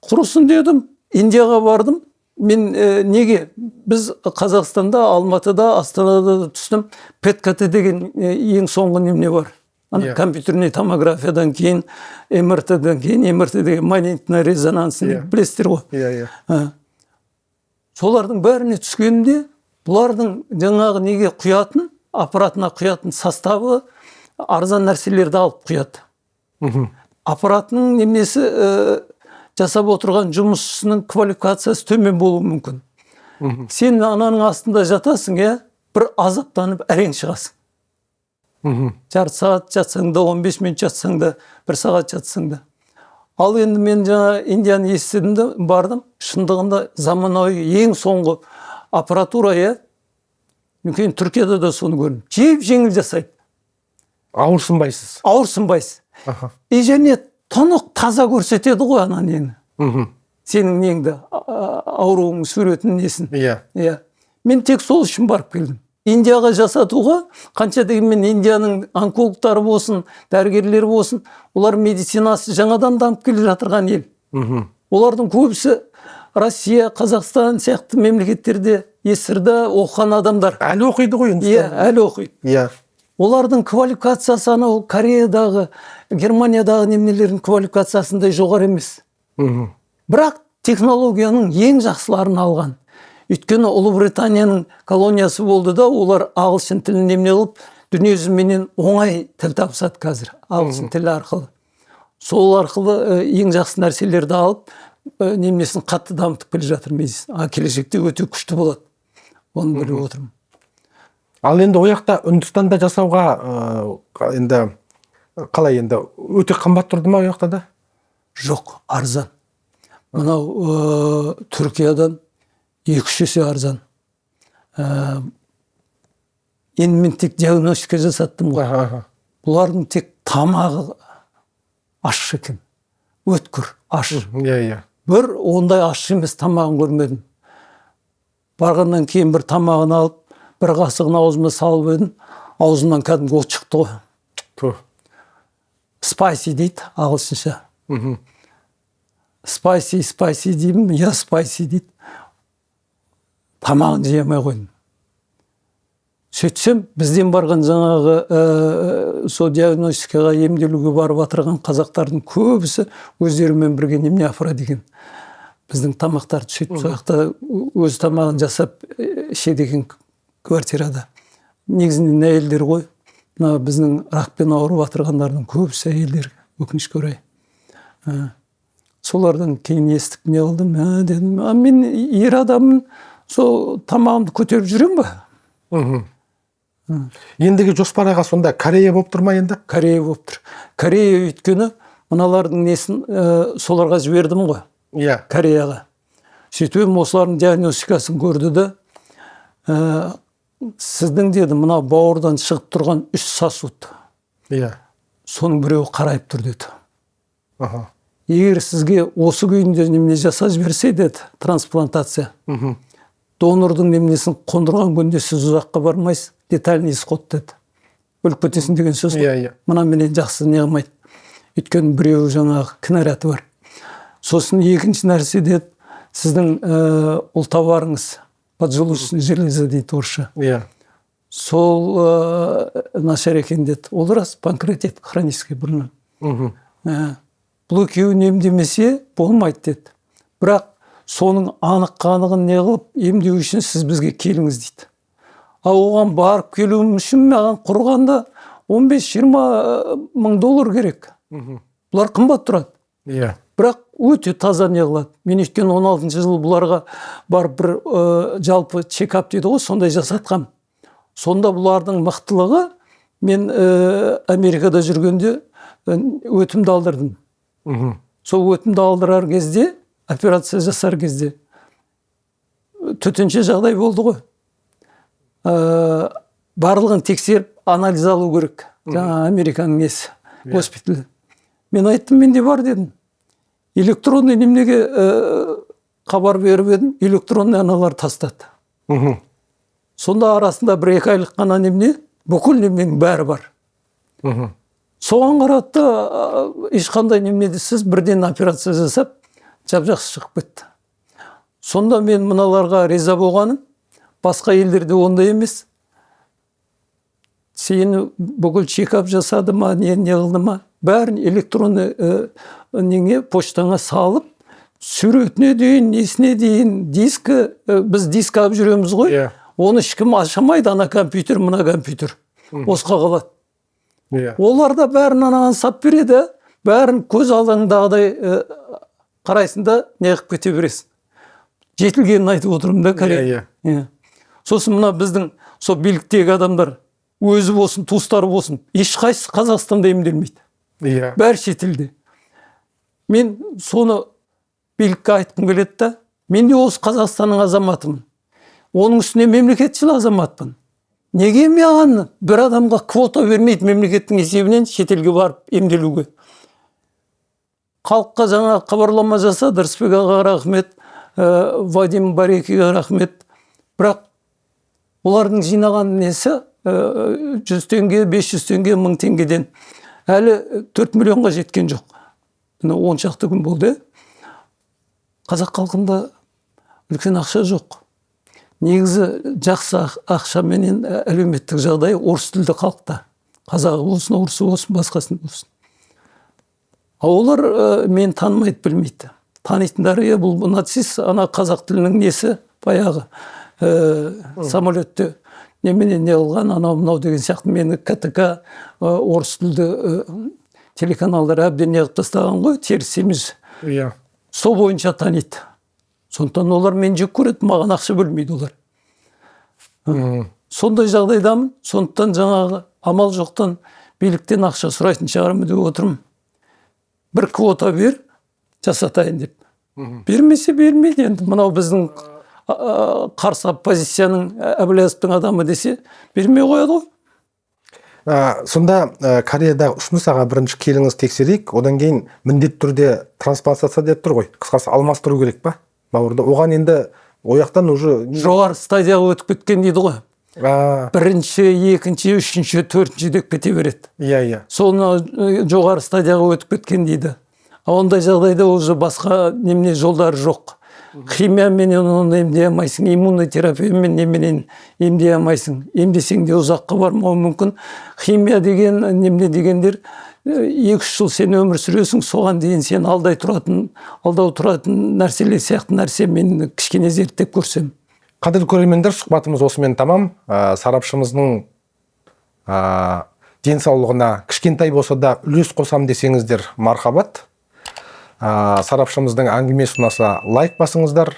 құрысын дедім, Индияға бардым. Мен неге? Біз Қазақстанда, Алматыда, Астанада түстім, ПЭТ-КТ деген ең соңғы немене бар. Компьютерный томографиядан кейін, МРТ-дан кейін, МРТ деген магнитный резонансын білесіздер ғой. Иә. Солардың бәріне түскенде, бұлардың жаңағы неге құятын, аппаратына құятын составы арзан нәрселерді алып құяды. Аппаратының немесі жасап отырған жұмысшының квалификациясы төмен болуы мүмкін. Сен ананың астында жатасың, бір азаптанып әрең шығасың. Жарты сағат жатсаң да, 15 минут жатсаң да, 1 сағат жатсаң да. Ал енді мен жаңа Индияны естідім де бардым. Шындығында заманауи ең соңғы аппаратура, Мен Түркияда да соны көрдім. Жеңіл жасайды. Ауырсынбайсыз. Ауырсынбайсыз. Және тұнық таза көрсетеді ғой ана нені. Сенің неңді, ауруың суретін несін. Иә. Мен тек сол үшін барып келдім. Индияға жасатуға, қанша дегенмен Индияның онкологтары болсын, дәрігерлері болсын, олар медицинасы жаңадан дамып келе жатырған ел. Олардың көбісі Россия, Қазақстан сияқты мемлекеттерде СССРда оқыған адамдар. Әлі оқиды ғой енді. Иә, әлі оқиды. Иә. Олардың квалификациясы анау Кореядағы, Германиядағы немелердің квалификациясындай жоғары емес. Бірақ технологияның ең жақсыларын алған. Өйткені Ұлыбританияның колониясы болды да, олар ағылшын тілін неме қылып, дүниежүзіменен оңай тіл табысады қазір, ағылшын тілі арқылы. Сол арқылы ең жақсы нәрселерді алып, немесін қатты дамытып келе жатыр медицина. Келешекте өте күшті болады. Оны біліп отырмын. Ал енді ояқта Үндістанда жасауға енді қалай енді өте қымбат тұрды ма ояқта да? Жоқ, арзан. Мынау Түркиядан 2-3 есе арзан. Енді мен тек диагностика жасаттым ғой. Бұлардың тек тамағы аш екен. Өткір, аш. Иә. Бір ондай аш емес тамағын көрмедім. Барғаннан кейін бір тамағын алып, бір қасығын аузыма салып едім, аузымнан кәдімгі от шықты ғой. Спайси дейді ағылшынша. Спайси деймін, я спайси дейді. Тамағын жей алмай қойдым. Сөйтсем, бізден барған жаңағы сол диагностикаға емделуге барып отырған қазақтардың көбісі өздерімен бірге немене афра деген. Біздің тамақтарды сөйтіп сояқта өз тамағын жасап ішеді екен квартирада. Негізінен әйелдер ғой. Мына біздің ракпен ауырып отырғандардың көбісі әйелдер, өкінішке орай. Солардан кейін естіп не қылдым, дедім, мен ер адаммын, сол тамағымды көтеріп жүрем ба? Ендігі жоспарға сонда Корея болып тұр ма енді? Корея болып тұр. Корея өйткені мыналардың несін соларға жібердім ғой. Иә. Кореяға. Сөйтіп осылардың диагностикасын көрді де, сіздің деді, мына бауырдан шығып тұрған 3 сосуд. Иә. Соның біреуі қарайып тұр деді. Егер сізге осы күйінде немене жаса жіберсе деді, трансплантация. Донордың немесін қондырған күнде сіз ұзаққа бармайсыз, детальный исход деді. Өліп кетесің деген сөз. Мына менен жақсы не қылмайды. Өйткені біреуі жаңағы кінәраты бар. Сосын екінші нәрсе деді, сіздің ұлтабарыңыз, поджелудочный железа дейді орысша. Сол нашар екен деді. Ол рас, панкреатит хронический бұрыннан. Бұл екеуін емдемесе болмайды деді. Бірақ соның анық-қанығын не қылып, емдеу үшін сіз бізге келіңіз дейді. Оған барып келуім үшін маған құрғанда 15-20 мың доллар керек. Бұлар қымбат тұрады. Бірақ өте таза не қылады. Мен өткен 16 жыл бұларға барып бір жалпы чекап дейді ғой, сондай жасатқам. Сонда бұлардың мықтылығы, мен Америкада жүргенде өтімді алдырдым. Сол өтімді алдырар кезде, операция жасар кезде төтенше жағдай болды ғой. Барлығын тексеріп, анализ алу керек. Жаңа Американың несі, госпиталі. Мен айттым, менде бар дедім. Электронный немнеге хабар беріп едім, электронный аналар тастады. Сонда арасында 1-2 айлық қана немне, бүкіл неменің бәрі бар. Соған қаратты, ешқандай немнеді сіз бірден операция жасап, жап-жақсы шығып кетті. Сонда мен мыналарға риза болғаным, басқа елдерде ондай емес. Сені бүкіл чекап жасады ма, не қылды ма, бәрін электронды неге поштаңа салып, суретіне дейін, несіне дейін, дискі, біз диск алып жүреміз ғой. Оны ешкім ашамайды, ана компьютер, мына компьютер. Осқа қалады. Оларда бәрін анаған сап береді, бәрін көз алдыңдағыдай қарайсында неғып кете бересің. Жетілгенін айтып отырмын да, Корея. Сосын мына біздің сол биліктегі адамдар, өзі болсын, туыстары болсын, ешқайсысы Қазақстанда емделмейді. Бәрі шетелде. Мен соны билікке айтқым келеді да, мен де осы Қазақстанның азаматымын. Оның үстіне мемлекетшіл азаматпын. Неге маған бір адамға квота бермейді мемлекеттің есебінен шетелге барып емделуге? Халыққа жаңа хабарлама жасады, Рысбек ағаға рахмет, Вадим Барекеге рахмет. Бірақ олардың жинаған несі 100 теңге, 500 теңге, 1000 теңгеден әлі 4 миллионға жеткен жоқ. 10 шақты күн болды. қазақ халқында үлкен ақша жоқ. Негізі жақсы ақша менен әлеуметтік жағдай орыс тілді халықта. Қазағы болсын, орысы болсын, басқасын болсын. Олар мен танымайды, білмейді. Танитындары бұл нацист, ана қазақ тілінің несі баяғы самолетте неменен не қылған, анау мынау деген сияқты мені КТК орыс тілді телеканалдар әбден неғып тастаған ғой, теріс емес. Иә. Сол бойынша таниды. Сондықтан олар мен жек көреді, маған ақша бөлмейді олар. Сондай жағдайдамын. Сондықтан жаңағы амал жоқтан биліктен ақша сұрайтын шығармын деп отырмын. Бір квота бер, жасатайын деп. Бермесе бермейді енді. Мынау біздің қарсы оппозицияның Әбіләзовтың адамы десе, бермей қояды ғой. Сонда Кореядағы ұсыныс аға бірінші келіңіз тексерейік, одан кейін міндетті түрде трансплантация деп тұр ғой. Қысқасы алмастыру керек па? Бауырды. Оған енді ояқтан уже жоғары стадияға өтіп кеткен дейді ғой. Бірінші, екінші, үшінші, төртінші деп кете береді. Иә. Соны жоғары стадияға өтіп кеткен дейді. Ондай жағдайда уже басқа немене жолдары жоқ. Химиямен оны емдей алмайсың, иммунный терапиямен неменен емдей алмайсың. Емдесең де ұзаққа бармауы мүмкін. Химия деген немене дегендер 2-3 жыл сен өмір сүресің, соған дейін сен алдау тұратын нәрселер сияқты нәрсе мен кішкене зерттеп көрсем. Қадірлі көрермендер, сұхбатымыз осымен тамам. Сарапшымыздың денсаулығына кішкентай болса да үлес қосам десеңіздер мархабат. Сарапшымыздың әңгімесі ұнаса лайк басыңыздар,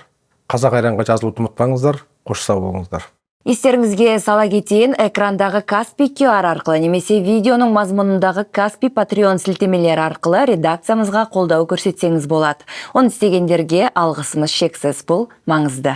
Қазақ Айранға жазылуды ұмытпаңыздар. Қош сау болыңыздар. Естеріңізге сала кетейін, экрандағы Каспий QR арқылы немесе видеоның мазмұнындағы Каспий Patreon сілтемелері арқылы редакциямызға қолдау көрсетсеңіз болады. Оны істегендерге алғысымыз шексіз, бұл маңызды.